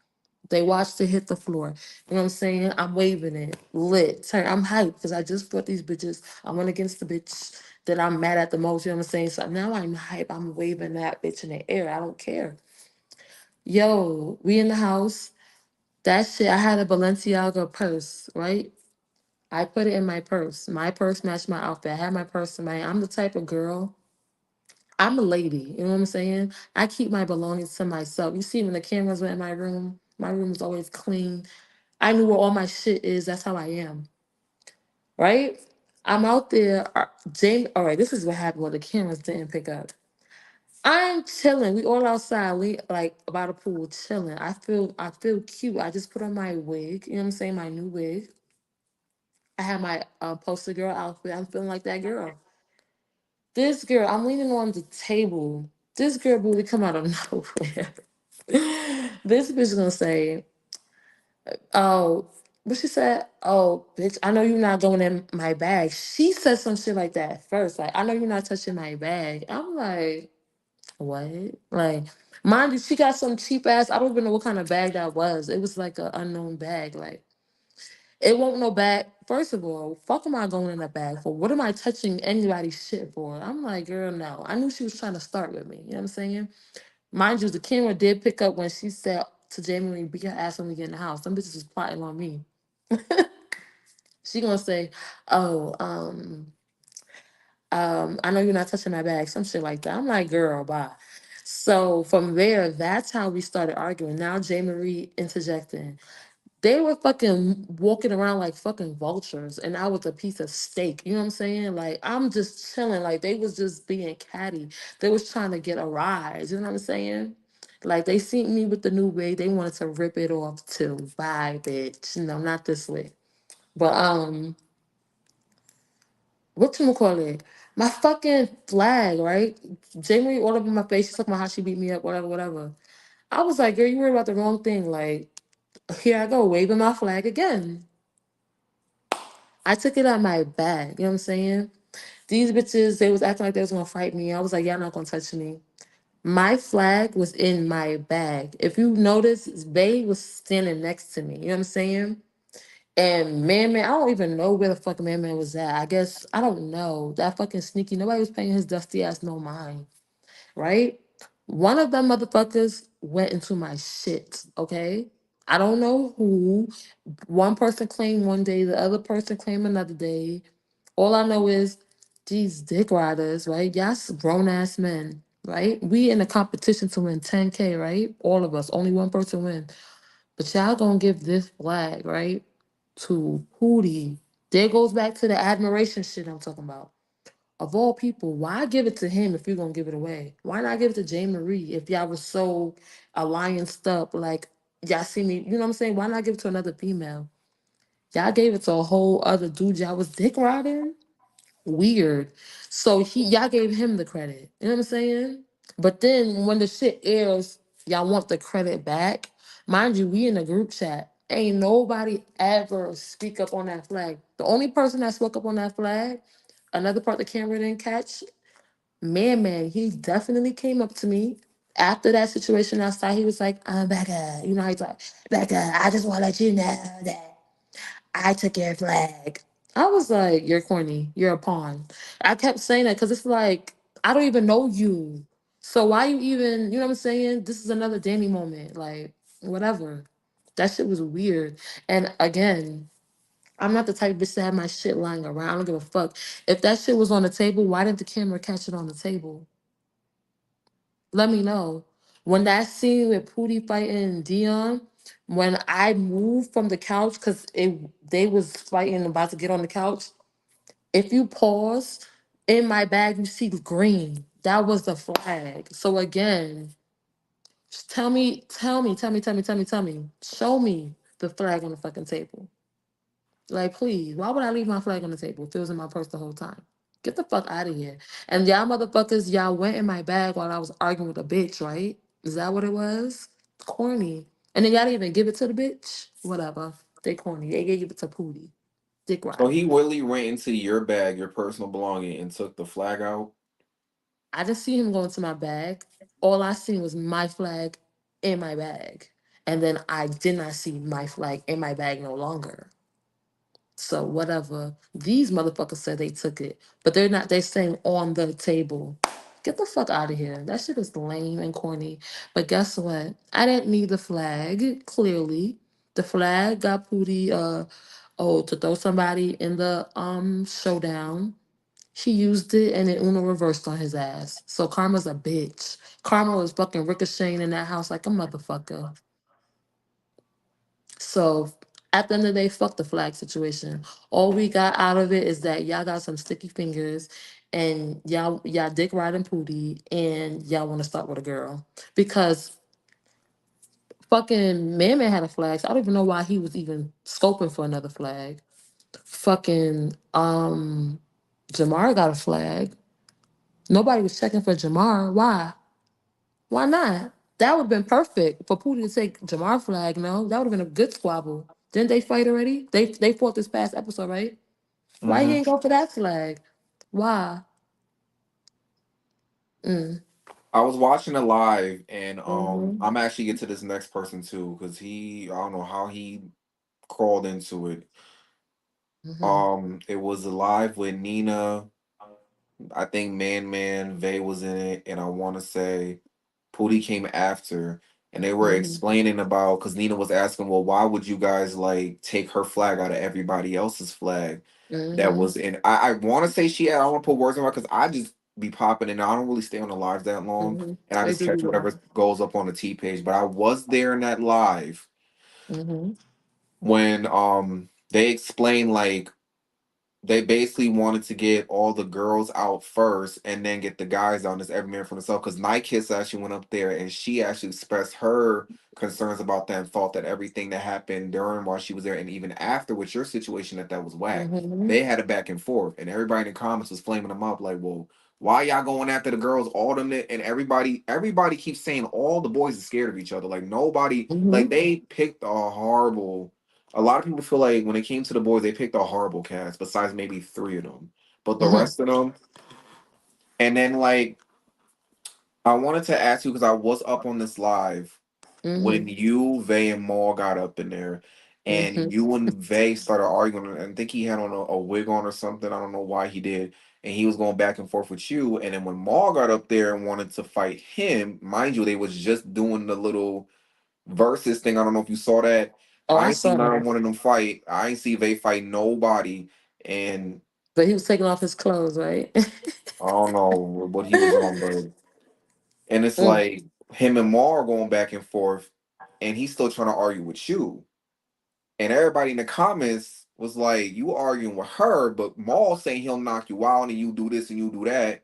They watched it hit the floor. You know what I'm saying? I'm waving it, lit, turn. I'm hyped because I just fought these bitches. I went against the bitch that I'm mad at the most. You know what I'm saying? So now I'm hype. I'm waving that bitch in the air. I don't care. Yo, we in the house. That shit, I had a Balenciaga purse, right? I put it in my purse. My purse matched my outfit. I had my purse in my. I'm the type of girl. I'm a lady. You know what I'm saying? I keep my belongings to myself. You see, when the cameras were in my room is always clean. I knew where all my shit is. That's how I am, right? I'm out there. James. All right, this is what happened. When the cameras didn't pick up. I'm chilling. We all outside, like by the pool, chilling. I feel cute. I just put on my wig. You know what I'm saying? My new wig. I have my poster girl outfit. I'm feeling like that girl. This girl, I'm leaning on the table. This girl booty come out of nowhere. This bitch gonna say, "Oh, what she said? Oh, bitch, I know you're not going in my bag." She said some shit like that first. Like, I know you're not touching my bag. I'm like. What? Like, mind you, she got some cheap ass. I don't even know what kind of bag that was. It was like an unknown bag. Like, it won't no bag. First of all, fuck am I going in a bag for? What am I touching anybody's shit for? I'm like, girl, no. I knew she was trying to start with me. You know what I'm saying? Mind you, the camera did pick up when she said to Jamie, "Beat her ass when we get in the house." Some bitches was plotting on me. She gonna say, "Oh, I know you're not touching my bag," some shit like that. I'm like, girl, bye. So from there, that's how we started arguing. Now J. Marie interjecting. They were fucking walking around like fucking vultures, and I was a piece of steak. You know what I'm saying? Like, I'm just chilling. Like, they was just being catty. They was trying to get a rise. You know what I'm saying? Like, they seen me with the new wig. They wanted to rip it off too. Bye, bitch. No, not this way. But whatchamacallit, my fucking flag, right? Jamie all over my face. She's talking about how she beat me up, whatever, whatever. I was like, girl, you worried about the wrong thing. Like, here I go, waving my flag again. I took it out my bag. You know what I'm saying? These bitches, they was acting like they was gonna fight me. I was like, y'all not gonna touch me. My flag was in my bag. If you notice, Bay was standing next to me. You know what I'm saying? And man, I don't even know where the fuck man was at. I guess I don't know. That fucking sneaky. Nobody was paying his dusty ass no mind, right? One of them motherfuckers went into my shit. Okay, I don't know who. One person claimed one day, the other person claimed another day. All I know is these dick riders, right? Yes, grown ass men, right? We in a competition to win 10K, right? All of us, only one person win. But y'all gonna give this flag, right, to Hootie. There goes back to the admiration shit I'm talking about. Of all people, why give it to him if you're gonna give it away? Why not give it to Jay Marie if y'all was so allianced up? Like, y'all see me, you know what I'm saying? Why not give it to another female? Y'all gave it to a whole other dude y'all was dick riding? Weird. So y'all gave him the credit. You know what I'm saying? But then when the shit airs, y'all want the credit back. Mind you, we in a group chat. Ain't nobody ever speak up on that flag. The only person that spoke up on that flag, another part the camera didn't catch, man, he definitely came up to me after that situation outside. He was like, Becca, you know how he's like, Becca, I just want to let you know that I took your flag. I was like, you're corny. You're a pawn. I kept saying that because it's like, I don't even know you. So why you even, you know what I'm saying? This is another Danny moment. Like, whatever. That shit was weird. And again, I'm not the type of bitch to have my shit lying around. I don't give a fuck. If that shit was on the table, why didn't the camera catch it on the table? Let me know. When that scene with Pootie fighting Dion, when I moved from the couch because they was fighting about to get on the couch, if you pause, In my bag, you see green. That was the flag. So again, just tell me. Show me the flag on the fucking table. Like, please, why would I leave my flag on the table if it was in my purse the whole time? Get the fuck out of here. And y'all motherfuckers, y'all went in my bag while I was arguing with a bitch, right? Is that what it was? Corny. And then y'all didn't even give it to the bitch? Whatever. They corny. They gave it to Pootie. Dick So he riding. really went into your bag, your personal belonging, and took the flag out. I just see him go into my bag. All I seen was my flag in my bag. And then I did not see my flag in my bag no longer. So whatever. These motherfuckers said they took it, but they're not. They're saying on the table. Get the fuck out of here. That shit is lame and corny. But guess what? I didn't need the flag. Clearly, the flag got Pootie. To throw somebody in the showdown. She used it and then Uno reversed on his ass. So Karma's a bitch. Karma was fucking ricocheting in that house like a motherfucker. So at the end of the day, fuck the flag situation. All we got out of it is that y'all got some sticky fingers and y'all dick riding Pootie and y'all want to start with a girl. Because fucking Man had a flag. So I don't even know why he was even scoping for another flag. Fucking Jamar got a flag. Nobody was checking for Jamar. Why? Why not? That would have been perfect for Pootie to take Jamar flag. No, that would have been a good squabble. Didn't they fight already? They fought this past episode, right? Why he Hmm. ain't go for that flag? Why? Mm. I was watching it live, and Mm-hmm. I'm actually get to this next person too, because I don't know how he crawled into it. Mm-hmm. It was live with Nina. I think Vay was in it, and I want to say Pootie came after, and they were Mm-hmm. explaining about because Nina was asking, well, why would you guys like take her flag out of everybody else's flag that Mm-hmm. was in? I want to say she had. I don't want to put words in her because I just be popping in. I don't really stay on the lives that long, Mm-hmm. and I I just do be catch whatever watching. goes up on the T page. But I was there in that live Mm-hmm. when they explained like they basically wanted to get all the girls out first and then get the guys out as every man for himself. Because Night Kiss actually went up there and she actually expressed her concerns about that and thought that everything that happened during while she was there and even after with your situation that was whack. Mm-hmm. They had it back and forth, and everybody in the comments was flaming them up like, "Well, why y'all going after the girls? All them and everybody keeps saying all the boys are scared of each other. Like nobody, like Mm-hmm. they picked a horrible a lot of people feel like when it came to the boys, they picked a horrible cast, besides maybe three of them. But the Mm-hmm. rest of them, and then like I wanted to ask you because I was up on this live Mm-hmm. when you, Vay, and Maul got up in there, and Mm-hmm. you and Vay started arguing. And I think he had on a wig on or something. I don't know why he did. And he was going back and forth with you. And then when Maul got up there and wanted to fight him, mind you, they was just doing the little versus thing. I don't know if you saw that. Oh, I I ain't see saw none of that. one of them fight. I ain't see they fight nobody. And But he was taking off his clothes, right? I don't know what he was on, but and it's Mm. like him and Mar going back and forth, and he's still trying to argue with you. And everybody in the comments was like, "You arguing with her, but Maul saying he'll knock you out, and you do this and you do that."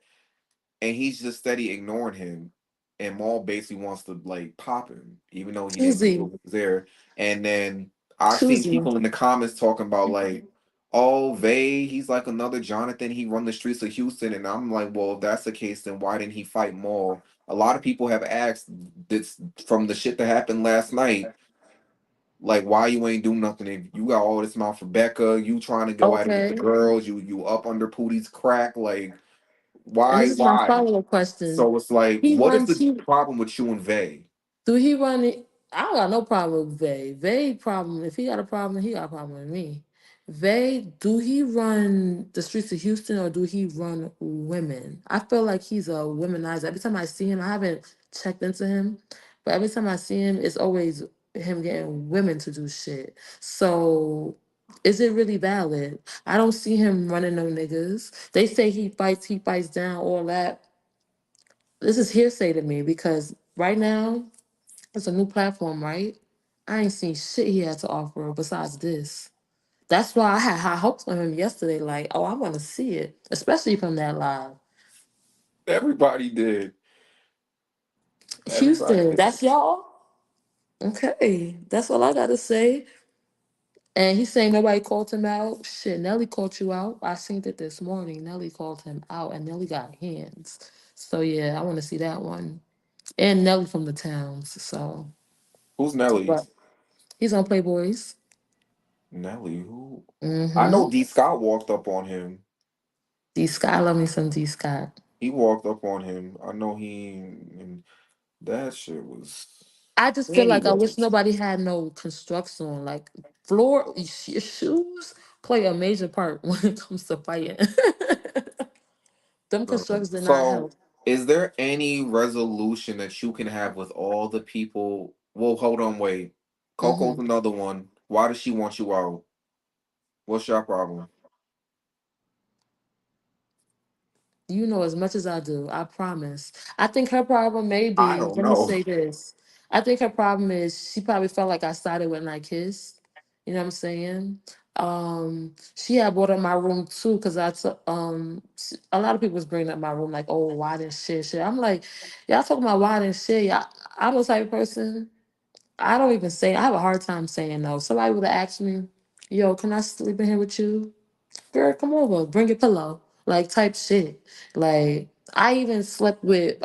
And he's just steady ignoring him. And Maul basically wants to like pop him, even though he didn't really Choosy. go there. And then I've seen Choosy. people in the comments talking about like, "Oh, Vay, he's like another Jonathan. He run the streets of Houston." And I'm like, well, if that's the case, then why didn't he fight Maul? A lot of people have asked this from the shit that happened last night. Like, why you ain't do nothing? If you got all this mouth for Becca, you trying to go at it with the Okay. girls, you up under Pootie's crack, like And this is my why? follow-up question. So it's like, He what is runs the he problem with you and Vay? Do he run it? I don't got no problem with Vay. Vay problem. If he got a problem, he got a problem with me. Vay, do he run the streets of Houston or do he run women? I feel like he's a womanizer. Every time I see him, I haven't checked into him, but every time I see him, it's always him getting women to do shit. So is it really valid? I don't see him running no niggas. They say he fights down, all that. This is hearsay to me because right now, it's a new platform, right? I ain't seen shit he had to offer besides this. That's why I had high hopes on him yesterday. Like, oh, I want to see it, especially from that live. Everybody did. Everybody Houston, did. that's y'all. Okay, that's all I gotta say. And he's saying nobody called him out. Shit, Nelly called you out. I seen it this morning. Nelly called him out, and Nelly got hands. So yeah, I want to see that one. And Nelly from the towns. So, Who's Nelly? but he's on Playboys. Nelly, who? I Mm-hmm. know D. Scott walked up on him. D Scott, I love me some D Scott. He walked up on him. I know he and that shit was. I just feel like I wish Anyways, nobody had no constructs on. Like floor, your shoes play a major part when it comes to fighting. Them constructs did not so help. is there any resolution that you can have with all the people? Well, hold on, wait. Coco's Hmm. another one. Why does she want you out? What's your problem? You know as much as I do. I promise. I think her problem may I be. don't Let me know. say this. I think her problem is she probably felt like I started when I kissed. You know what I'm saying? She had brought up my room too because a lot of people was bringing up my room like, oh, why this shit. I'm like, y'all talking about why this shit. I'm the type of person. I don't even say. I have a hard time saying no. Somebody would have asked me, yo, can I sleep in here with you? Girl, come over, bring your pillow, like type shit. Like I even slept with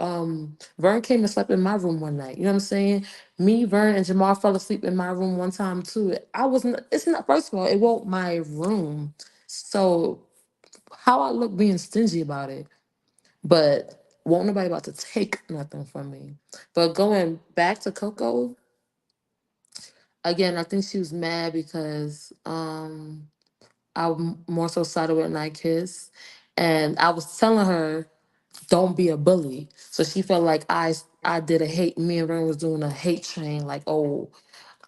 Vern came and slept in my room one night. You know what I'm saying? Me, Vern, and Jamal fell asleep in my room one time too. I wasn't. It's not. First of all, it won't my room. So how I look being stingy about it, but won't nobody about to take nothing from me. But going back to Coco again, I think she was mad because more so sided with Night Kiss. And I was telling her, don't be a bully. So she felt like I did a hate, me and Ren was doing a hate train, like, oh,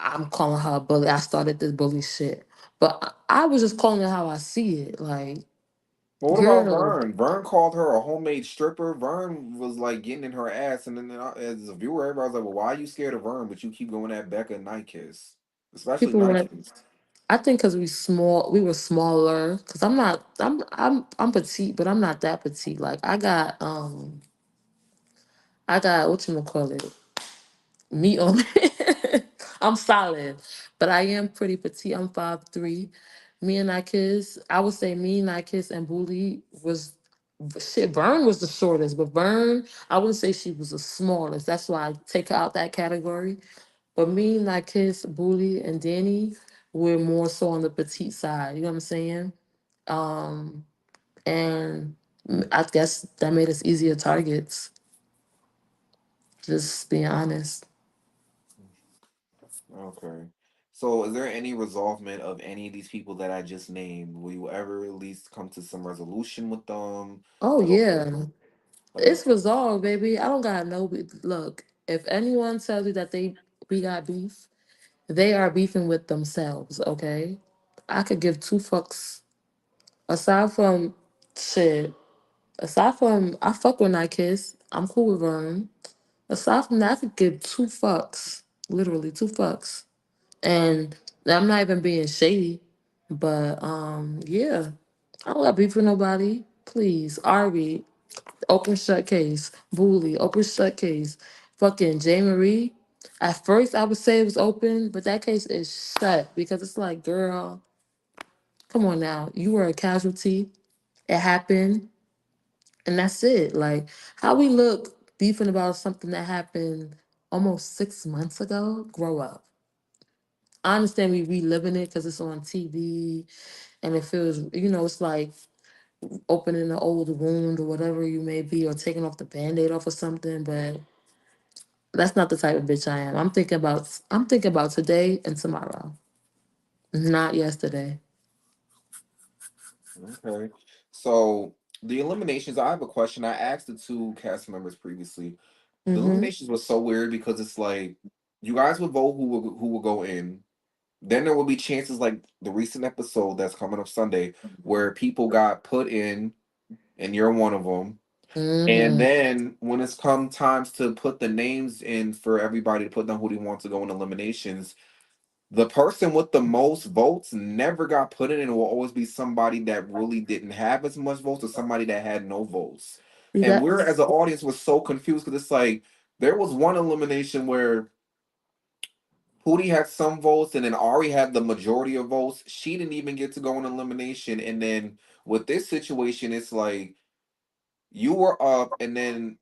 I'm calling her a bully. I started this bully shit. But I was just calling it how I see it. Like, But what about girl, Vern? Vern called her a homemade stripper. Vern was like getting in her ass, and then as a viewer, everybody was like, "Well, why are you scared of Vern? But you keep going at Becca and Night Kiss, especially people Night want Kiss." I think because we were smaller. Cause I'm petite, but I'm not that petite. Like I got what you call it, meat on it. I'm solid, but I am pretty petite. I'm 5'3". Me and I kiss. I would say me and I kiss and Bully was shit. Vern was the shortest, but Vern, I wouldn't say she was the smallest. That's why I take her out that category. But me and I kiss Bully and Danny were more so on the petite side. You know what I'm saying? Um, and I guess that made us easier targets. Just being honest. Okay. So, is there any resolvement of any of these people that I just named? Will you ever at least come to some resolution with them? Oh Like, okay, yeah. like, It's resolved, baby. I don't got no look. If anyone tells you that we got beef, they are beefing with themselves. Okay, I could give two fucks. Aside from shit, aside from I fuck when I kiss, I'm cool with Vern. Aside from that, I could give two fucks. Literally two fucks. And I'm not even being shady, but yeah, I don't got beef with nobody. Please, Arby, open shut case. Bully, open shut case. Fucking J. Marie. At first, I would say it was open, but that case is shut because it's like, girl, come on now. You were a casualty. It happened, and that's it. Like, how we look beefing about something that happened almost 6 months ago, grow up. I understand we reliving it because it's on TV and it feels, it's like opening an old wound or whatever you may be, or taking off the band-aid off of something, but that's not the type of bitch I am. I'm thinking about today and tomorrow, not yesterday. okay. So, the eliminations. I have a question. I asked the two cast members previously. The Mm-hmm. eliminations was so weird because it's like you guys would vote who will go in. Then there will be chances like the recent episode that's coming up Sunday where people got put in and you're one of them. And Mm-hmm. then when it's come times to put the names in for everybody to put down who they want to go in eliminations, the person with the most votes never got put in, and it will always be somebody that really didn't have as much votes or somebody that had no votes. And That we're as an audience was so confused because it's like there was one elimination where Pootie had some votes and then Ari had the majority of votes. She didn't even get to go in elimination. And then with this situation, it's like you were up and then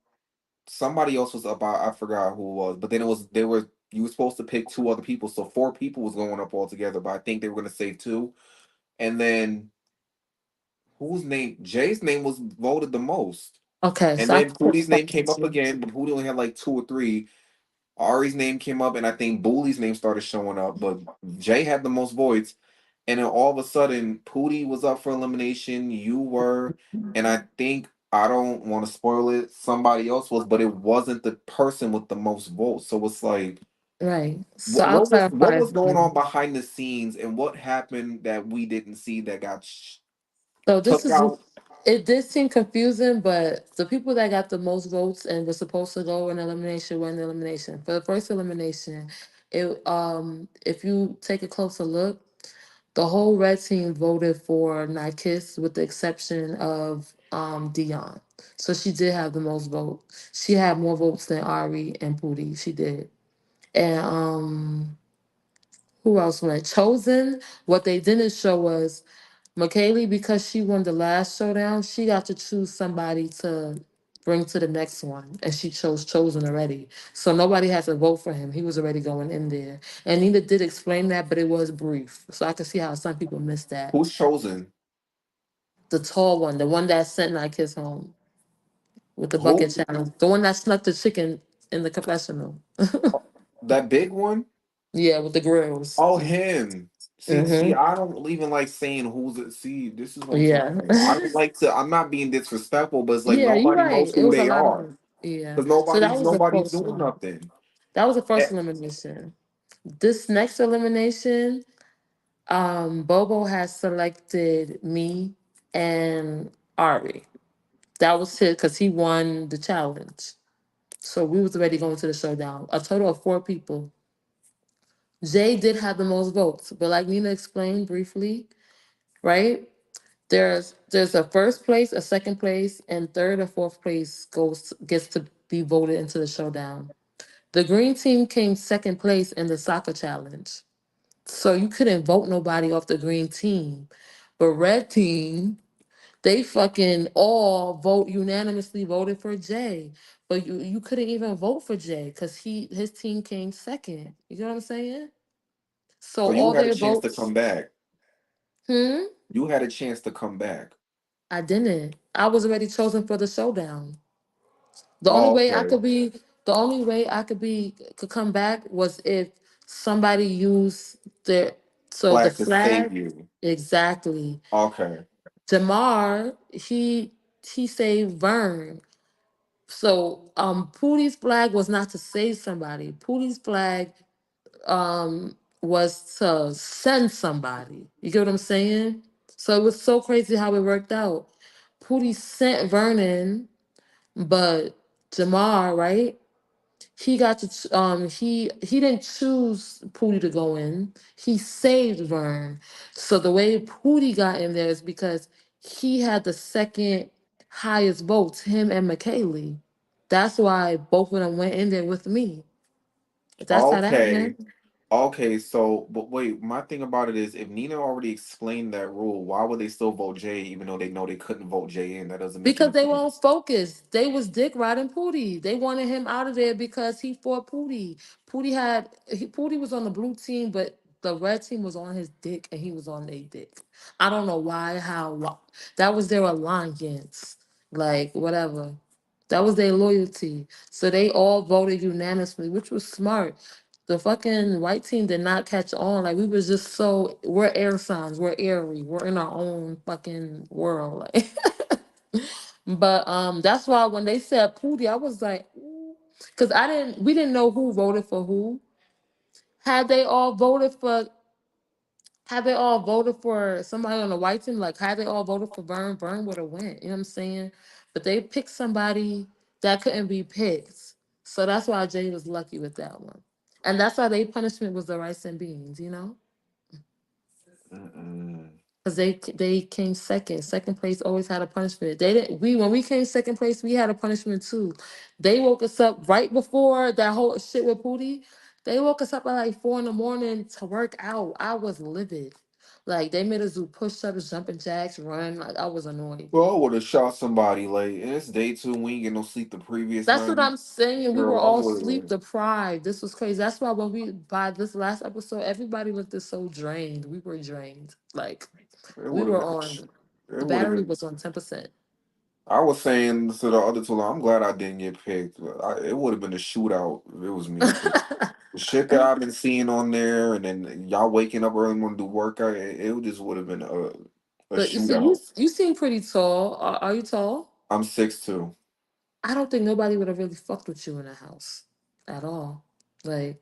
somebody else was up. I forgot who it was, but then it was they were you were supposed to pick two other people, so four people was going up altogether. But I think they were going to save two, and then whose name? Jay's name was voted the most, okay, and so I then can Pootie's name explain came up to you. again, but Pootie only had like two or three. Ari's name came up, and I think Boolie's name started showing up, but Jay had the most votes. And then all of a sudden, Pootie was up for elimination. You were, and I think I don't want to spoil it. Somebody else was, but it wasn't the person with the most votes. So it's like, Right. So what I'll what clarify was for going you. on behind the scenes, and what happened that we didn't see that got So this took is out? it did seem confusing, but the people that got the most votes and were supposed to go in elimination were in elimination. For the first elimination, it if you take a closer look, the whole red team voted for Nykiss with the exception of Dion. So she did have the most votes. She had more votes than Ari and Pootie. She did. And who else went? Chosen. What they didn't show was McKaylee, because she won the last showdown, she got to choose somebody to bring to the next one. And she chose Chosen already. So nobody had to vote for him. He was already going in there. And Nina did explain that, but it was brief. So I can see how some people missed that. Who's chosen? The tall one, the one that sent my kids home with the bucket Who? challenge. The one that snuck the chicken in the confessional. That big one? Yeah, with the grills. Oh, him. See, Mm-hmm. I don't even like saying who's it. See, this is what I'm talking Yeah. about. I don't like to. I'm not being disrespectful, but it's like Yeah, you're nobody right. knows It who was a they lot are of yeah. because So that was a nobody's close doing one. nothing. That was the Eh, first elimination. This next elimination, Bobo has selected me and Ari. That was his because he won the challenge. So we was already going to the showdown. A total of 4 people. Jay did have the most votes, but like Nina explained briefly, right? There's a first place, a second place, and third or fourth place gets to be voted into the showdown. The green team came second place in the soccer challenge. So you couldn't vote nobody off the green team. But red team, they fucking all vote unanimously voted for Jay. But you couldn't even vote for Jay because his team came second. You know what I'm saying? So So you all had a their chance to votes. come back. Hmm. You had a chance to come back. I didn't. I was already chosen for the showdown. The only Oh, way I okay. could be, the only way I could come back was if somebody used their the Flag to save flag. you. Exactly. Okay. Jamar, he saved Vern. So Pootie's flag was not to save somebody. Pootie's flag was to send somebody. You get what I'm saying? So it was so crazy how it worked out. Pootie sent Vernon, but Jamar, right? He got to he didn't choose Pootie to go in. He saved Vern. So the way Pootie got in there is because he had the second highest votes, him and McKaylee. That's why both of them went in there with me. That's how that Okay. went. Okay. So, but wait, my thing about it is if Nina already explained that rule, why would they still vote Jay even though they know they couldn't vote Jay in? That doesn't make Because any they weren't sense. focused. They was dick riding Pootie. They wanted him out of there because he fought Pootie. Pootie was on the blue team, but the red team was on his dick and he was on their dick. I don't know why, how, why. That was their alliance. Like, whatever. That was their loyalty. So they all voted unanimously, which was smart. The fucking white team did not catch on. Like we was just so we're air signs, we're airy, we're in our own fucking world. Like but that's why when they said Pootie, I was like, because we didn't know who voted for who. Had they all voted for had they all voted for somebody on the white team, like had they all voted for Vern would have went. You know what I'm saying? But they picked somebody that couldn't be picked. So that's why Jay was lucky with that one. And that's why their punishment was the rice and beans, you know? Mm-mm. Because they came second. Second place always had a punishment. They didn't we when we came second place, we had a punishment too. They woke us up right before that whole shit with Pootie. They woke us up at like 4 in the morning to work out. I was livid. Like they made us do push ups, jumping jacks, run. Like I was annoyed. Well, I would have shot somebody late. And it's day two. We ain't get no sleep the previous That's what night. I'm saying. We were Girl, I all would sleep have. deprived. This was crazy. That's why when we by this last episode, everybody looked so drained. We were drained. Like It we would have were been. on It the would have battery been. was on 10%. I was saying to the other two, like, I'm glad I didn't get picked. It would have been a shootout if it was me. Cause the shit that I've been seeing on there, and then y'all waking up early want to do workout, it just would have been a But you see, you shootout. you seem pretty tall. Are you tall? I'm 6'2". I don't think nobody would have really fucked with you in the house at all. Like,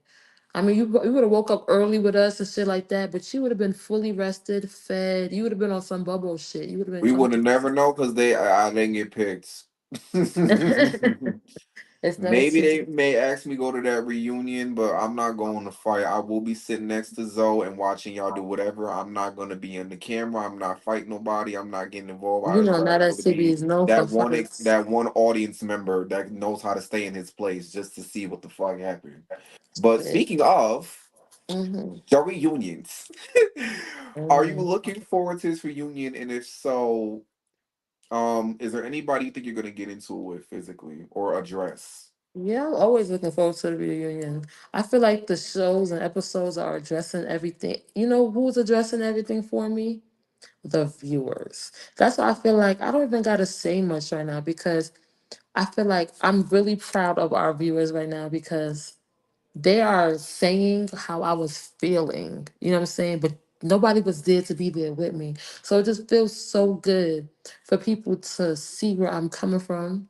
I mean, you would have woke up early with us and shit like that, but you would have been fully rested, fed. You would have been on some bubble shit. You would have been We would have comfortable. never know because I didn't get picked. It's never Maybe too. they may ask me go to that reunion, but I'm not going to fight. I will be sitting next to Zoe and watching y'all do whatever. I'm not going to be in the camera. I'm not fighting nobody. I'm not getting involved. You I'd know, now that rather city be is known for fights. that one audience member that knows how to stay in his place just to see what the fuck happened. But speaking of Mm-hmm. the reunions, are you Hmm. looking forward to this reunion? And if so, is there anybody you think you're going to get into it with physically or address? Yeah, I'm always looking forward to the reunion. I feel like the shows and episodes are addressing everything. You know who's addressing everything for me? The viewers. That's why I feel like I don't even gotta say much right now because I feel like I'm really proud of our viewers right now because they are saying how I was feeling. You know what I'm saying? But nobody was there to be there with me. So it just feels so good for people to see where I'm coming from,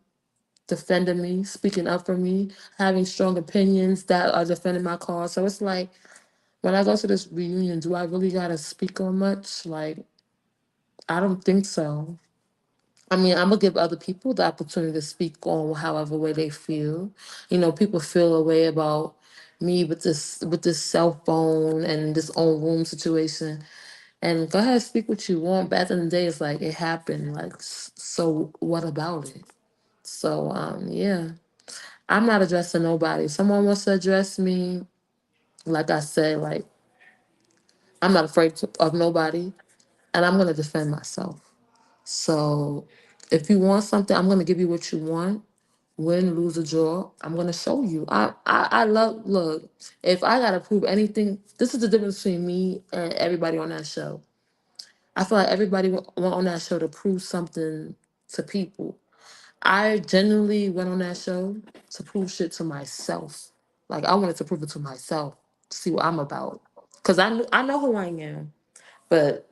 defending me, speaking up for me, having strong opinions that are defending my cause. So it's like when I go to this reunion, do I really gotta speak on much? Like, I don't think so. I mean, I'm gonna give other people the opportunity to speak on however way they feel. You know, people feel a way about me with this cell phone and this own room situation. And go ahead, speak what you want. Back in the day, it's like it happened. Like, so what about it? So yeah, I'm not addressing nobody. If someone wants to address me, like I said, like I'm not afraid of nobody, and I'm gonna defend myself. So if you want something, I'm gonna give you what you want. Win, lose, or draw, I'm gonna show you. I love look. If I gotta prove anything, this is the difference between me and everybody on that show. I feel like everybody went on that show to prove something to people. I genuinely went on that show to prove shit to myself. Like I wanted to prove it to myself, to see what I'm about. Cause I know who I am, but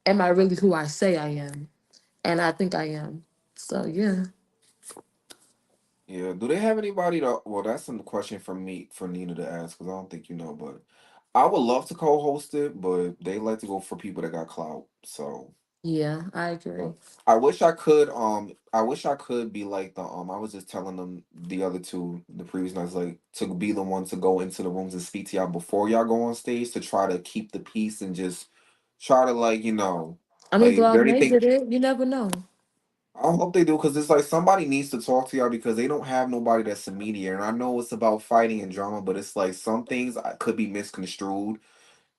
am I really who I say I am? And I think I am. So yeah. Yeah. Do they have anybody to? Well, that's a question for me for Nina to ask because I don't think you know. But I would love to co-host it, but they like to go for people that got clout. So Yeah, I uh, agree. I wish I could. I wish I could be like the. I was just telling them the other two, the previous nights, like to be the one to go into the rooms and speak to y'all before y'all go on stage to try to keep the peace and just try to like I mean, like is there Vlog May anything did it. You never know. I hope they do because it's like somebody needs to talk to y'all because they don't have nobody that's a mediator. And I know it's about fighting and drama, but it's like some things could be misconstrued,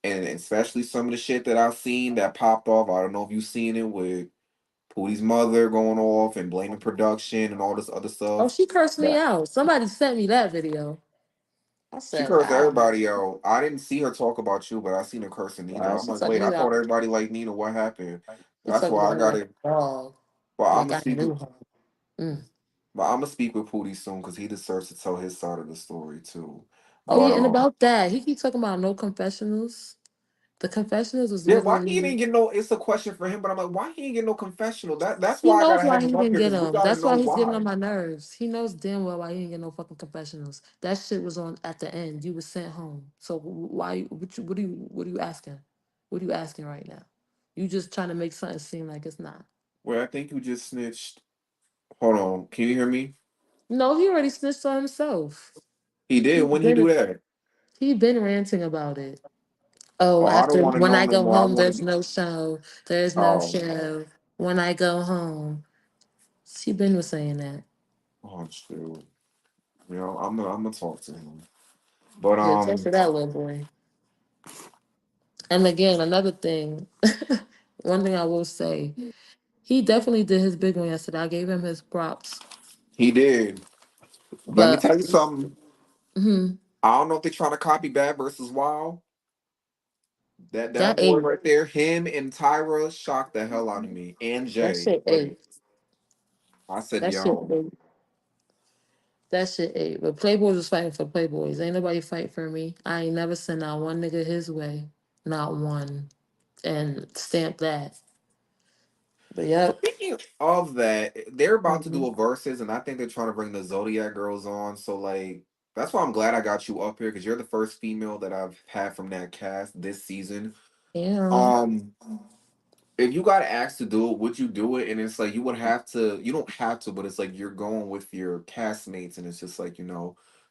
and especially some of the shit that I've seen that popped off. I don't know if you've seen it with Pootie's mother going off and blaming production and all this other Oh, stuff. she cursed me Yeah, out. Somebody sent me that video. I she said, cursed wow. everybody out. I didn't see her talk about you, but I seen her cursing Nina. Wow, I'm she like, took wait, me I thought out. everybody liked Nina. What happened? She That's took me why I out got like it. a dog. But I'm Like gonna I speak with knew her. Mm. But I'm gonna speak with Pootie soon because he deserves to tell his side of the story too. Oh But yeah, and about that, he keep talking about no confessionals. The confessionals was yeah, why he literally didn't get no? It's a question for him, but I'm like, why he didn't get no confessional? That's he why I knows gotta why have he him up didn't here get because we them. gotta That's know why he's getting on why. my nerves. He knows damn well why he didn't get no fucking confessionals. That shit was on at the end. You was sent home. So why? What are you asking? What are you asking right now? You just trying to make something seem like it's not. Well, I think you just snitched. Hold on, can you hear me? No, he already snitched on himself. He did. He When he did do it. that? He been ranting about it. Oh, Oh, I don't after want to when know I no go more. I home, want to there's be. no show. There's no Oh, show. When I go home, she been was saying that. oh, shoot. You know, I'm gonna talk to him. But Yeah, talk to that little boy. And again, another thing, one thing I will say, he definitely did his big one yesterday. I gave him his props, he did. Let me but tell you something. mhm, I don't know if they're trying to copy Bad versus Wild. That that boy ate. right there, him and Tyra shocked the hell out of me. And That Jay. shit Like ate. I said, That shit yo, ate. That shit ate. But Playboys was fighting for Playboys. Ain't nobody fight for me. I ain't never sent out one nigga his way. Not one. And stamp that. But yep. speaking of that, they're about to Hmm. do a verses, and I think they're trying to bring the Zodiac girls on. So like, that's why I'm glad I got you up here because you're the first female that I've had from that cast this season. Yeah. Um, if you got asked to do it, would you do it? And it's like you would have to. You don't have to, but it's like you're going with your castmates, and it's just like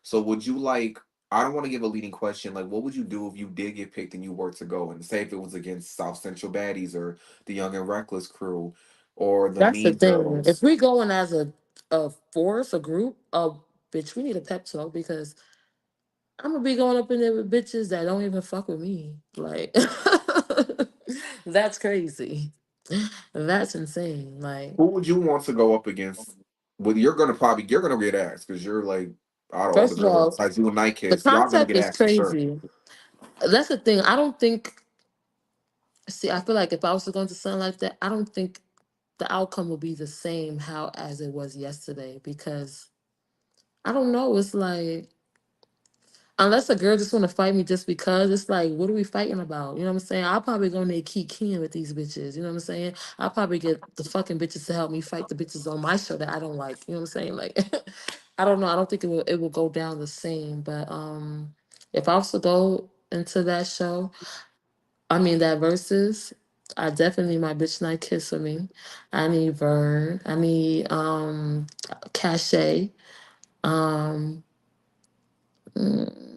So would you like? I don't want to give a leading question. Like, what would you do if you did get picked and you were to go? And say if it was against South Central Baddies or the Young and Reckless crew, or the That's the Mean thing. If Girls. we going as a force, a group, bitch, we need a pep talk because I'm gonna be going up in there with bitches that don't even fuck with me. Like that's crazy. That's insane. Like, Who would you want to go up against? Well, you're gonna get asked because you're like out of all the first of girls all, besides you and Night the Kiss, y'all gonna concept get is asked for sure. crazy. That's the thing. I don't think. See, I feel like if I was to go into something like that, I don't think the outcome will be the same how as it was yesterday because I don't know. It's like unless a girl just want to fight me just because, it's like, what are we fighting about? You know what I'm saying? I'll probably go in there keep keying with these bitches. You know what I'm saying? I'll probably get the fucking bitches to help me fight the bitches on my show that I don't like. You know what I'm saying? Like, I don't know. I don't think it will go down the same. But if I was to go into that show, I mean that versus, I definitely need my bitch night kiss for me. I need Vern. I need Cachet. Um, mm,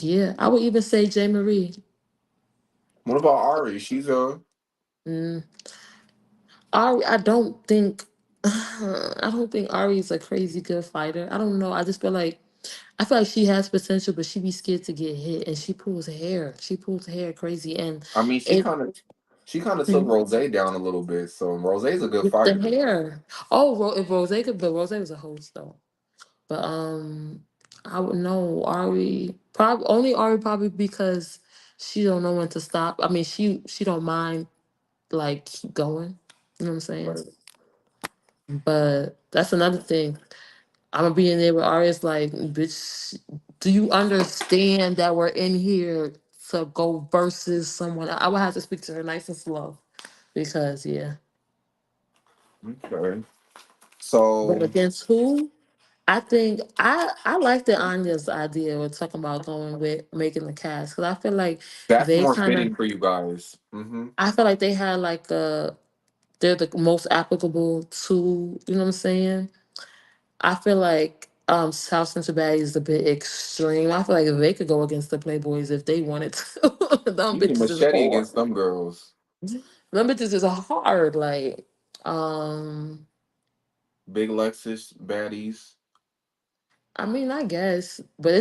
yeah, I would even say J Marie. What about Ari? She's a. Mm. Ari, I don't think I don't think Ari's a crazy good fighter. I don't know. I feel like she has potential, but she be scared to get hit, and she pulls hair. She pulls hair crazy, and I mean, it she kind of took mm, Rose down a little bit. So Rose's a good with the fighter. hair. Oh, if Rose could, but Rose was a host though. But I would know Ari probably only Ari probably because she don't know when to stop. I mean, she don't mind like keep going. You know what I'm saying? Right. But that's another thing. I'm gonna be in there with Ari's like, bitch, do you understand that we're in here to go versus someone? I would have to speak to her nice and slow because yeah. Okay. But So against who? I think I like the Anya's idea of talking about going with making the cast because I feel like that's they more kind fitting of for you guys. Mm-hmm. I feel like they had like they're the most applicable to you know what I'm saying. I feel like South Cincinnati is a bit extreme. I feel like they could go against the Playboys if they wanted to. Them You can bitches is machete hard. against them girls. Them bitches is hard. Like um Big Lexus baddies. I mean, I guess, but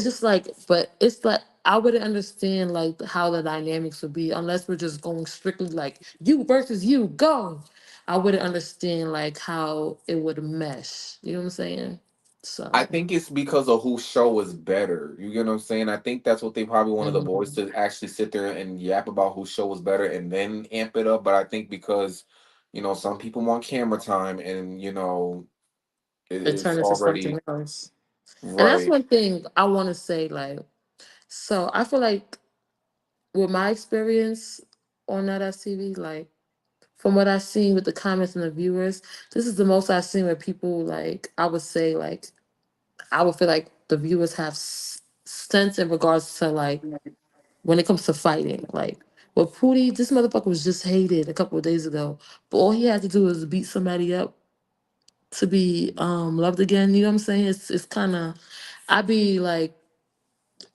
it's like I wouldn't understand like how the dynamics would be unless we're just going strictly like you versus you, go. I wouldn't understand like how it would mesh. You know what I'm saying? I So, think it's because of whose show is better. You get what I'm saying? I think that's what they probably wanted the boys mhm. to actually sit there and yap about whose show was better and then amp it up. But I think because, some people want camera time and, It it's turned into something already else. And that's right. one thing I want to say. Like, so I feel like with my experience on that TV, like from what I've seen with the comments and the viewers, this is the most I've seen where people like I would say like I would feel like the viewers have sense in regards to like when it comes to fighting. Like with Pootie, this motherfucker was just hated a couple of days ago, but all he had to do was beat somebody up to be loved again. You know what I'm saying? It's kind of I be like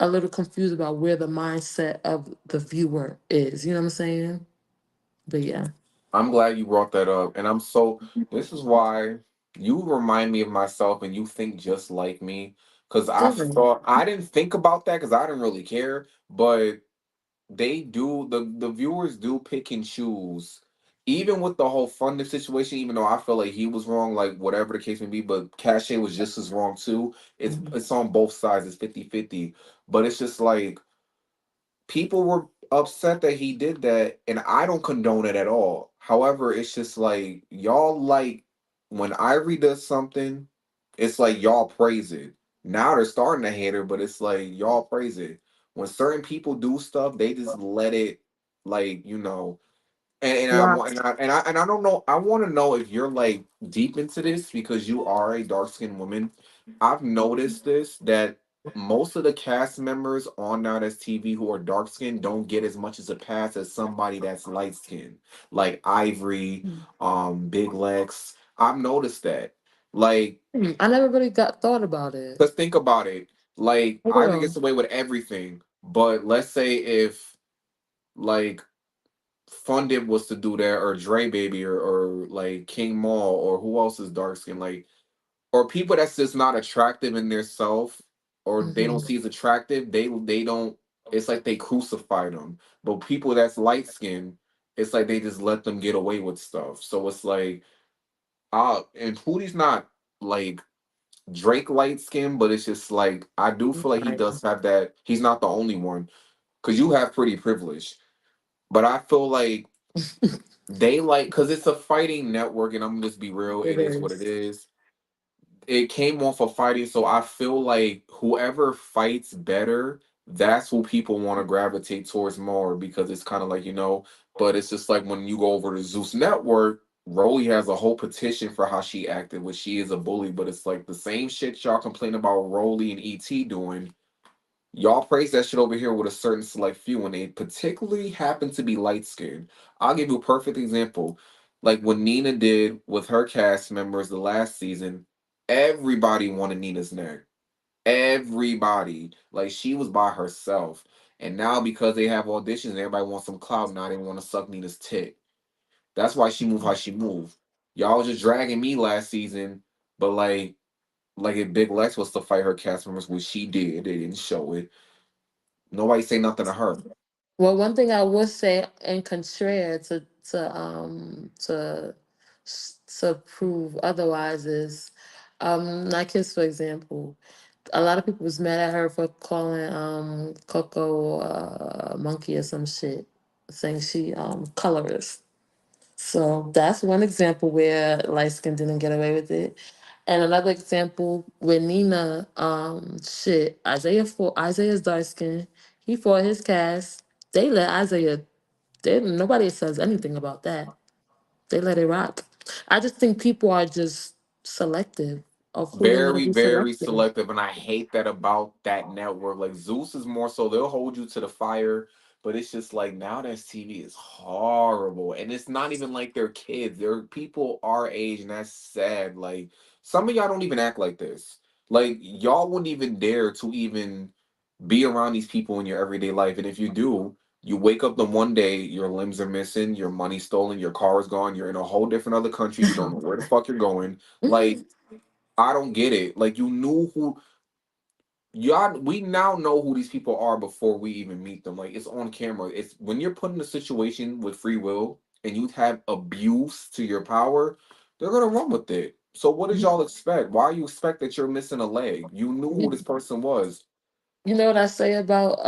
a little confused about where the mindset of the viewer is. You know what I'm saying? But yeah. I'm glad you brought that up. And I'm so, this is why you remind me of myself and you think just like me. Because I Good. thought, I didn't think about that because I didn't really care. But they do, the viewers do pick and choose. Even with the whole funding situation, even though I feel like he was wrong, like whatever the case may be, but Cachet was just as wrong too. Mhm. It's on both sides, it's 50-50. But it's just like, people were upset that he did that, and I don't condone it at all. However, it's just like y'all like when Ivory does something, it's like y'all praise it. Now they're starting to hate her, but it's like y'all praise it. When certain people do stuff, they just let it, like, and I Right. want and I don't know. I want to know if you're like deep into this because you are a dark skinned woman. I've noticed this that most of the cast members on Now That's TV who are dark skinned don't get as much as a pass as somebody that's light skinned, like Ivory, Big Lex. I've noticed that. Like, I never really got thought about it. let's think about it. Like, For Ivory gets real. away with everything, but let's say if like Funded was to do that, or Dre Baby, or like King Maul, or who else is dark skinned, like, or people that's just not attractive in their self, or they don't Hmm. see as attractive, they don't. It's like they crucify them. But people that's light skinned, it's like they just let them get away with stuff. So it's like, and Pootie's not like Drake light skinned, but it's just like I do feel like he Right. does have that. He's not the only one because you have pretty privilege, but I feel like they like, because it's a fighting network, and I'm gonna just be real, It it is what it is. is. It came off of fighting, so I feel like whoever fights better, that's who people want to gravitate towards more because it's kind of like, but it's just like when you go over to Zeus Network, Rolly has a whole petition for how she acted, which she is a bully, but it's like the same shit y'all complain about Rolly and ET doing. Y'all praise that shit over here with a certain select few, and they particularly happen to be light skinned. I'll give you a perfect example. Like when Nina did with her cast members the last season, everybody wanted Nina's neck. Everybody. Like she was by herself. And now because they have auditions and everybody wants some clout, now they want to suck Nina's tit. That's why she moved how she moved. Y'all was just dragging me last season, but like if Big Lex was to fight her cast members, which she did, they didn't show it. Nobody say nothing to her. Well, one thing I would say, in contrary to prove otherwise, is Nikes, for example. A lot of people was mad at her for calling Coco monkey or some shit, saying she colorist. So that's one example where light skin didn't get away with it. And another example where Nina, Isaiah's dark skin. He fought his cast. They let Isaiah. Nobody says anything about that. They let it rock. I just think people are just selective of who they want to Very, be very selective. selective, and I hate that about that network. Like Zeus is more so they'll hold you to the fire, but it's just like now that TV is horrible, and it's not even like they're kids. They're people our age, and that's sad. Like some of y'all don't even act like this. Like y'all wouldn't even dare to even be around these people in your everyday life, and if you do, you wake up the one day, your limbs are missing, your money stolen, your car is gone, you're in a whole different other country, you don't know where the fuck you're going. Like I don't get it. Like you knew who y'all we now know who these people are before we even meet them. Like it's on camera. It's when you're put in a situation with free will and you have abuse to your power, they're gonna run with it. So what did y'all expect? Why you expect that you're missing a leg? You knew who this person was. You know what I say about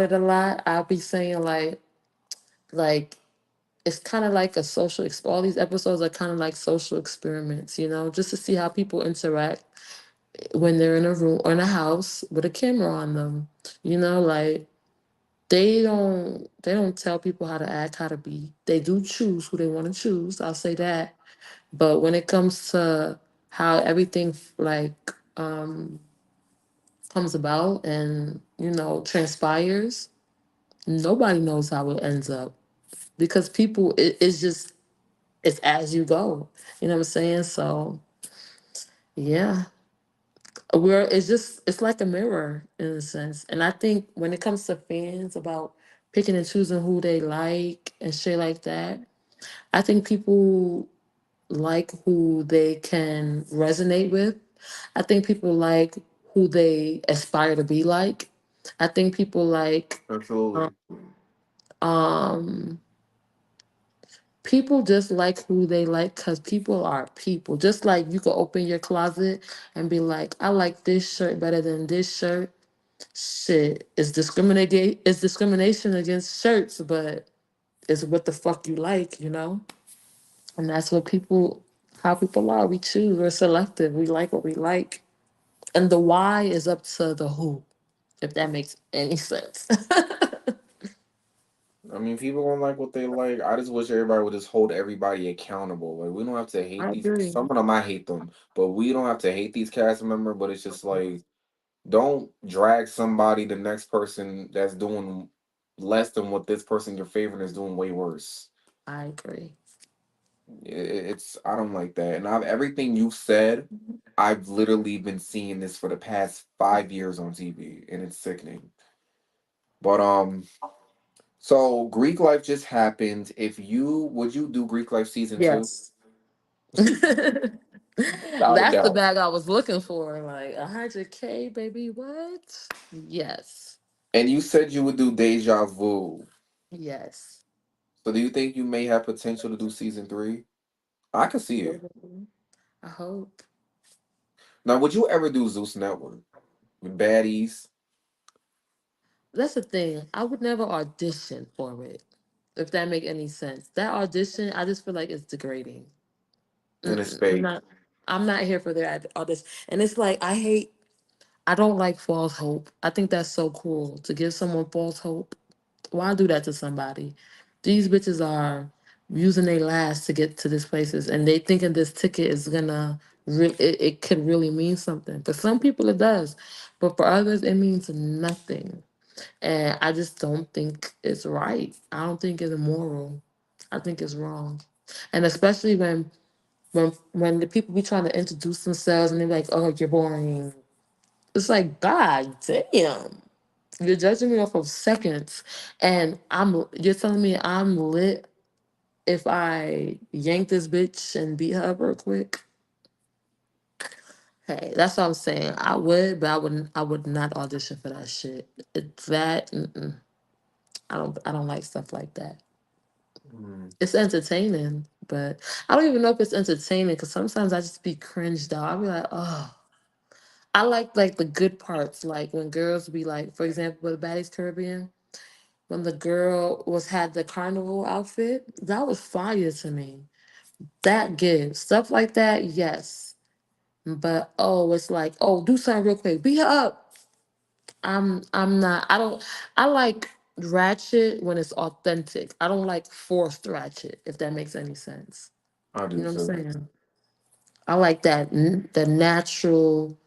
it a lot? I'll be saying like it's kind of like a all these episodes are kind of like social experiments, just to see how people interact when they're in a room or in a house with a camera on them. Like they don't tell people how to act, how to be. They do choose who they want to choose. I'll say that. But when it comes to how everything comes about and transpires, nobody knows how it ends up because it's as you go. You know what I'm saying? So yeah, where it's like a mirror in a sense. And I think when it comes to fans about picking and choosing who they like and shit like that, I think people like who they can resonate with. I think people like who they aspire to be like. I think people like um, Absolutely. um people just like who they like because people are people. Just like you could open your closet and be like, I like this shirt better than this shirt. Shit, it's discrimination against shirts, but it's what the fuck you like, you know? And that's what people how people are. We choose, we're selective, we like what we like. And the why is up to the who, if that makes any sense. I mean, people don't like what they like. I just wish everybody would just hold everybody accountable. Like, we don't have to hate I these. agree. Some of them I hate them, but we don't have to hate these cast members. But it's just like, don't drag somebody, the next person that's doing less than what this person you're favoring is doing way worse. I agree. It's I don't like that. And I've everything you said, I've literally been seeing this for the past 5 years on TV, and it's sickening. But so Greek Life just happened. If you would you do Greek Life season two? Yes. Without a That's the doubt. bag I was looking for. Like 100K, baby. What? Yes. And you said you would do Deja Vu. Yes. So do you think you may have potential to do season three? I can see it. Mhm. I hope. Now, would you ever do Zeus Network with baddies That's the thing. I would never audition for it. If that make any sense. That audition, I just feel like it's degrading. and it's Mm-mm, I'm fake? not. I'm not here for their audition. And it's like I hate. I don't like false hope. I think that's so cruel to give someone false hope. Why do that to somebody? These bitches are using their last to get to these places, and they thinking this ticket is gonna. It could really mean something. For some people, it does, but for others, it means nothing. And I just don't think it's right. I don't think it's moral. I think it's wrong. And especially when the people be trying to introduce themselves and they're like, "Oh, you're boring." It's like, God damn, you're judging me off of seconds, and you're telling me I'm lit if I yank this bitch and beat her up real quick. Hey, that's what I'm saying. I would, but I would not audition for that shit. It's that. Mm-mm. I don't like stuff like that. Hmm. It's entertaining, but I don't even know if it's entertaining because sometimes I just be cringed out. I'll be like, oh, I like the good parts, like when girls be like, for example, with Baddies Caribbean, when the girl was had the carnival outfit, that was fire to me. That gives stuff like that, yes. But oh, it's like, oh, do something real quick, beat her up. I'm not. I don't. I like ratchet when it's authentic. I don't like forced ratchet, if that makes any sense. I You do know what I'm too. saying? I like that the natural.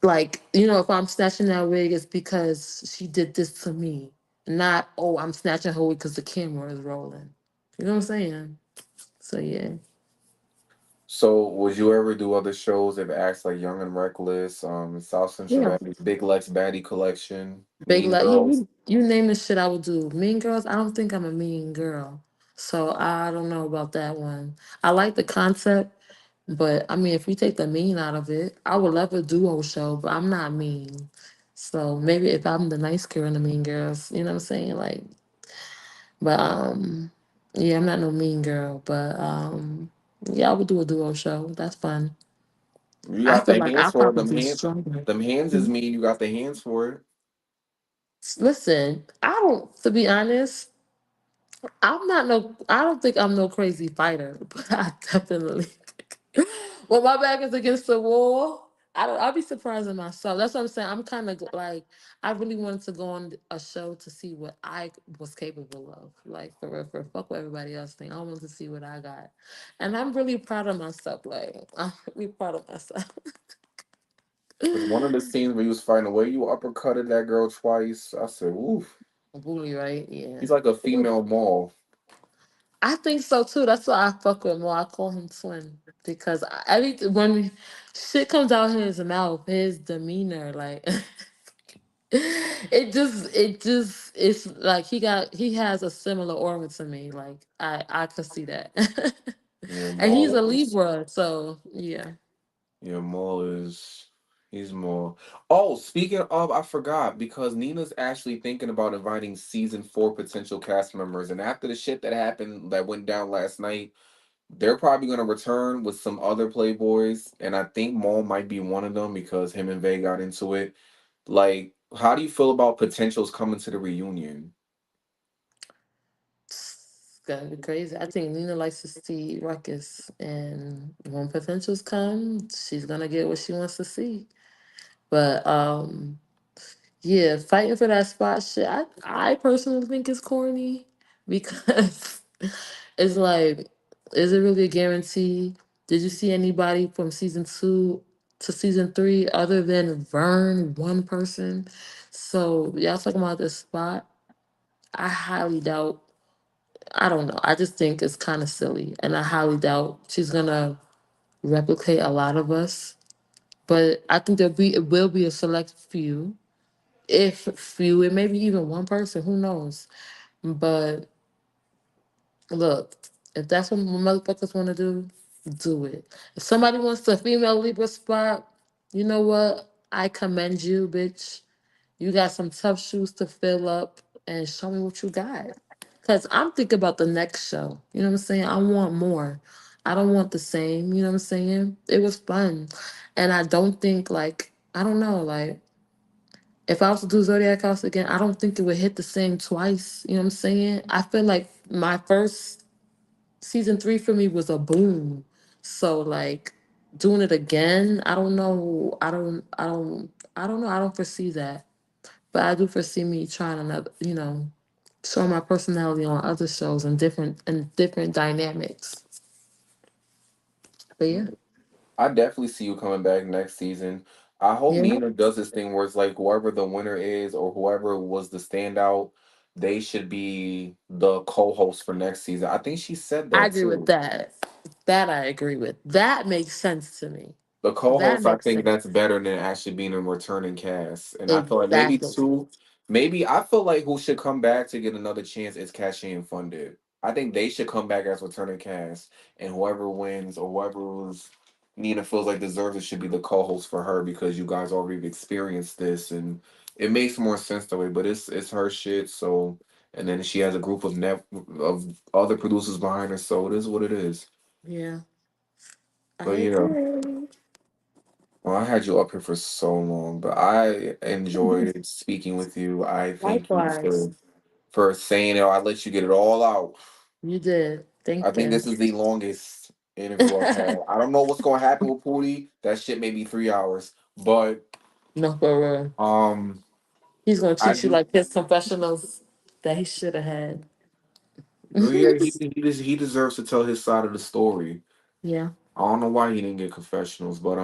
Like, if I'm snatching that wig, it's because she did this to me. Not, oh, I'm snatching her wig because the camera is rolling. You know what I'm saying? So yeah. So, would you ever do other shows that acts like Young and Reckless, South Central Yeah. Baddie, Big Lex Baddie Collection, Big Mean like, yeah, Girls? you name the shit I would do. Mean Girls, I don't think I'm a mean girl. So I don't know about that one. I like the concept, but I mean, if we take the mean out of it, I would love a duo show, but I'm not mean. So maybe if I'm the nice girl in the Mean Girls, you know what I'm saying? Like, but yeah, I'm not no mean girl, but yeah, I would do a duo show. That's fun. You I got feel the like hands I'll for it. probably Them be hands, stronger. them hands is Mhm. mean. You got the hands for it. Listen, I don't. To be honest, I don't think I'm no crazy fighter, but I definitely. When my back is against the wall, I'll be surprising myself. That's what I'm saying. I'm kind of like, I really wanted to go on a show to see what I was capable of. Like, for real, fuck what everybody else think. I wanted to see what I got. And I'm really proud of myself. Like, I'm really proud of myself. Because one of the scenes where you was fighting away, you uppercutted that girl twice. I said, "Oof." Bully, right? Yeah. He's like a female mall. I think so too. That's why I fuck with more. I call him twin because every when shit comes out his mouth, his demeanor, like it's like he has a similar aura to me. Like I could see that, Yeah, and he's a Maul is. Libra, so yeah. Yeah, Maul is. He's more. Oh, speaking of, I forgot because Nina's actually thinking about inviting season 4 potential cast members, and after the shit that happened that went down last night, they're probably gonna return with some other Playboys, and I think Maul might be one of them because him and Vay got into it. Like, how do you feel about potentials coming to the reunion? It's gonna be crazy. I think Nina likes to see ruckus, and when potentials come, she's gonna get what she wants to see. But yeah, fighting for that spot shit. I personally think it's corny because it's like, is it really a guarantee? Did you see anybody from season 2 to season 3 other than Vern, one person? So y'all talking about this spot? I highly doubt. I don't know. I just think it's kind of silly, and I highly doubt she's gonna replicate a lot of us. But I think it will be a select few, if few, it maybe even one person. Who knows? But look, if that's what motherfuckers want to do it. If somebody wants the female Libra spot, you know what? I commend you, bitch. You got some tough shoes to fill up, and show me what you got. Cause I'm thinking about the next show. You know what I'm saying? I want more. I don't want the same. You know what I'm saying? It was fun, and I don't think like I don't know like if I was to do Zodiac House again, I don't think it would hit the same twice. You know what I'm saying? I feel like my first season 3 for me was a boom. So like doing it again, I don't know. I don't know. I don't foresee that. But I do foresee me trying another, showing my personality on other shows and different dynamics. But yeah. I definitely see you coming back next season. I hope Yeah. Nina does this thing where it's like whoever the winner is or whoever was the standout, they should be the co-host for next season. I think she said I that agree with too. that. That I agree with. That makes sense to me. The That co-host, I makes think sense. that's better than actually being a returning cast. And I feel like maybe Exactly. two, maybe I feel like who should come back to get another chance is Cashy and Funded. I think they should come back as returning cast, and whoever wins or whoever's Nina feels like deserves it should be the co-host for her because you guys already experienced this, and it makes more sense that way. But it's her shit, so and then she has a group of other producers behind her, so it is what it is. Yeah. I But yeah. agree. Well, I had you up here for so long, but I enjoyed speaking with you. I thank you Likewise. for saying it. I let you get it all out. You did. I Thank think you. this is the longest interview I've had. I don't know what's gonna happen with Pootie. That shit may be 3 hours, but No, for real. um, He's gonna I treat you do. like his confessionals that he should have had. Yeah, he deserves to tell his side of the story. Yeah. I don't know why he didn't get confessionals, but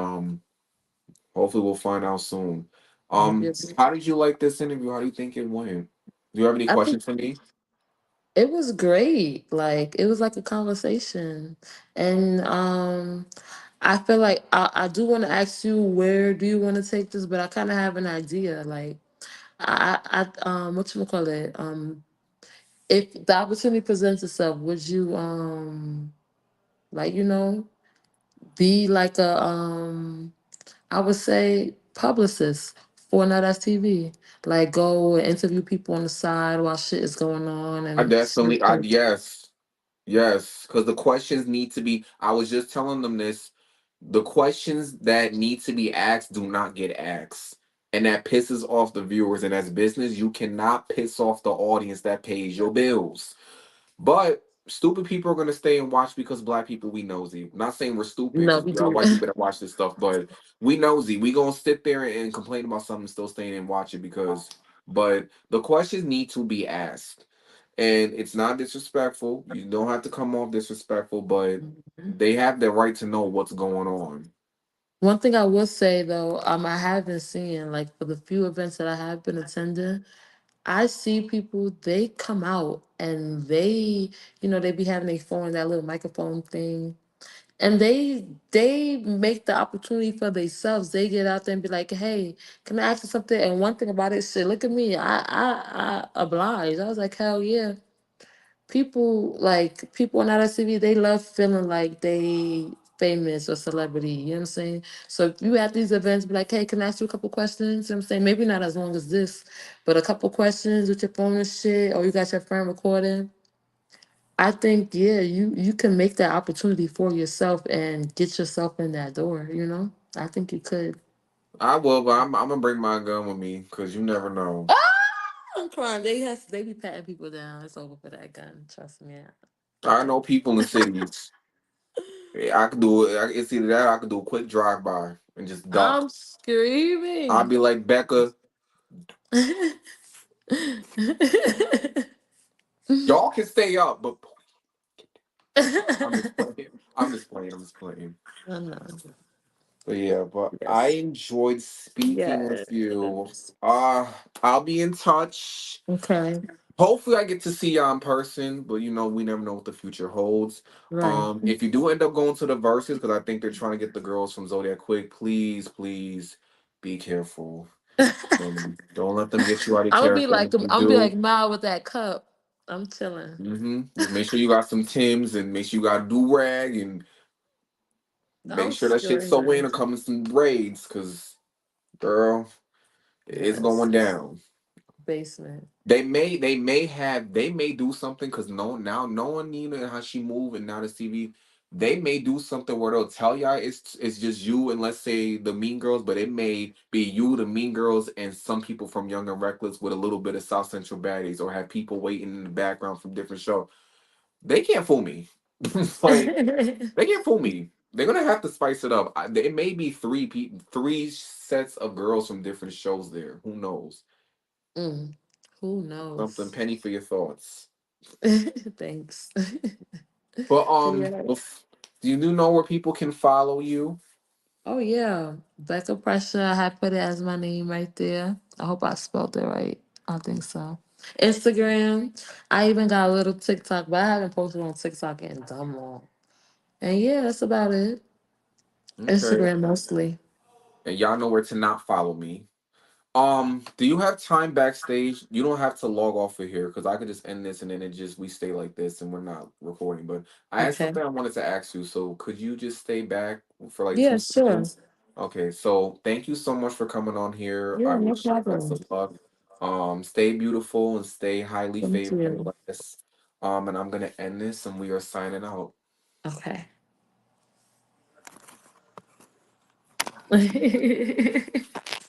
hopefully we'll find out soon. Yep. How did you like this interview? How do you think it went? Do you have any I think questions for me? it was great. Like it was like a conversation. And I feel like I do want to ask you, where do you want to take this, but I kind of have an idea. Like what you call it? If the opportunity presents itself, would you like be like a I would say publicist for Not Us TV. Like go and interview people on the side while shit is going on I and definitely, I yes, yes, because the questions need to be. I was just telling them this. The questions that need to be asked do not get asked, and that pisses off the viewers. And as business, you cannot piss off the audience that pays your bills. But stupid people are gonna stay and watch because black people we nosy. Not saying we're stupid no, because we we are do. white people that watch this stuff, but we nosy. We gonna sit there and complain about something, still staying and watch it because. But the questions need to be asked, and it's not disrespectful. You don't have to come off disrespectful, but Mhm. they have the right to know what's going on. One thing I will say though, I have been seeing like for the few events that I have been attending, I see people, they come out and they, they be having their phone, that little microphone thing, and they make the opportunity for themselves. They get out there and be like, "Hey, can I ask you something?" And one thing about it, shit, look at me, I oblige. I was like, "Hell yeah!" People on ITV, they love feeling like they famous or celebrity. You know what I'm saying? So if you at these events, be like, "Hey, can I ask you a couple questions?" You know what I'm saying? Maybe not as long as this, but a couple questions with your phone and shit, or you got your friend recording. I think, yeah, you can make that opportunity for yourself and get yourself in that door. I think you could. I will, but I'm gonna bring my gun with me because you never know. Ah, I'm crying. They be patting people down. It's over for that gun. Trust me. They I do. know people in cities. Yeah, I could do it. It's either that or I could do a quick drive by and just duck. I'm I'd screaming. be like, Becca, y'all can stay up, but I'm just playing. I'm just playing. I'm just playing. I know. But yeah, but I Yes. enjoyed speaking with you. Yes. Uh, I'll be in touch. Okay. Hopefully, I get to see you in person, but we never know what the future holds. Right. If you do end up going to the verses, because I think they're trying to get the girls from Zodiac quick, please, please be careful. Don't let them get you out of I'm gonna be character. like If you I'm gonna be like do, Mal with that cup. I'm chilling. just make sure you got some Tims and make sure you got a do rag and make I'm sure that shit's so in screaming. or come in some braids, because girl, it's Yes. going down. Basement. They may do something because knowing Nina and how she move and now the TV, they may do something where they'll tell y'all it's just you and let's say the Mean Girls, but it may be you, the Mean Girls, and some people from Young and Reckless with a little bit of South Central baddies, or have people waiting in the background from different shows. They can't fool me. Like they can't fool me. They're gonna have to spice it up. It may be three sets of girls from different shows there. Who knows? Mm, who Something knows? penny for your thoughts. Thanks. But Yes. do you know where people can follow you? Oh yeah. Becca Pressure. I had put it as my name right there. I hope I spelled it right. I think so. Instagram. I even got a little TikTok, but I haven't posted on TikTok in dumb long. And yeah, that's about it. Okay. Instagram mostly. And y'all know where to not follow me. Do you have time backstage? You don't have to log off of here because I could just end this and then we stay like this and we're not recording. But I had Okay. something I wanted to ask you, so could you just stay back for like Yeah, two sure. seconds? Okay, so thank you so much for coming on here. I Yeah, no wish you the best problem. of luck. Stay beautiful and stay highly Thank favored and you. blessed. And I'm gonna end this and we are signing out. Okay.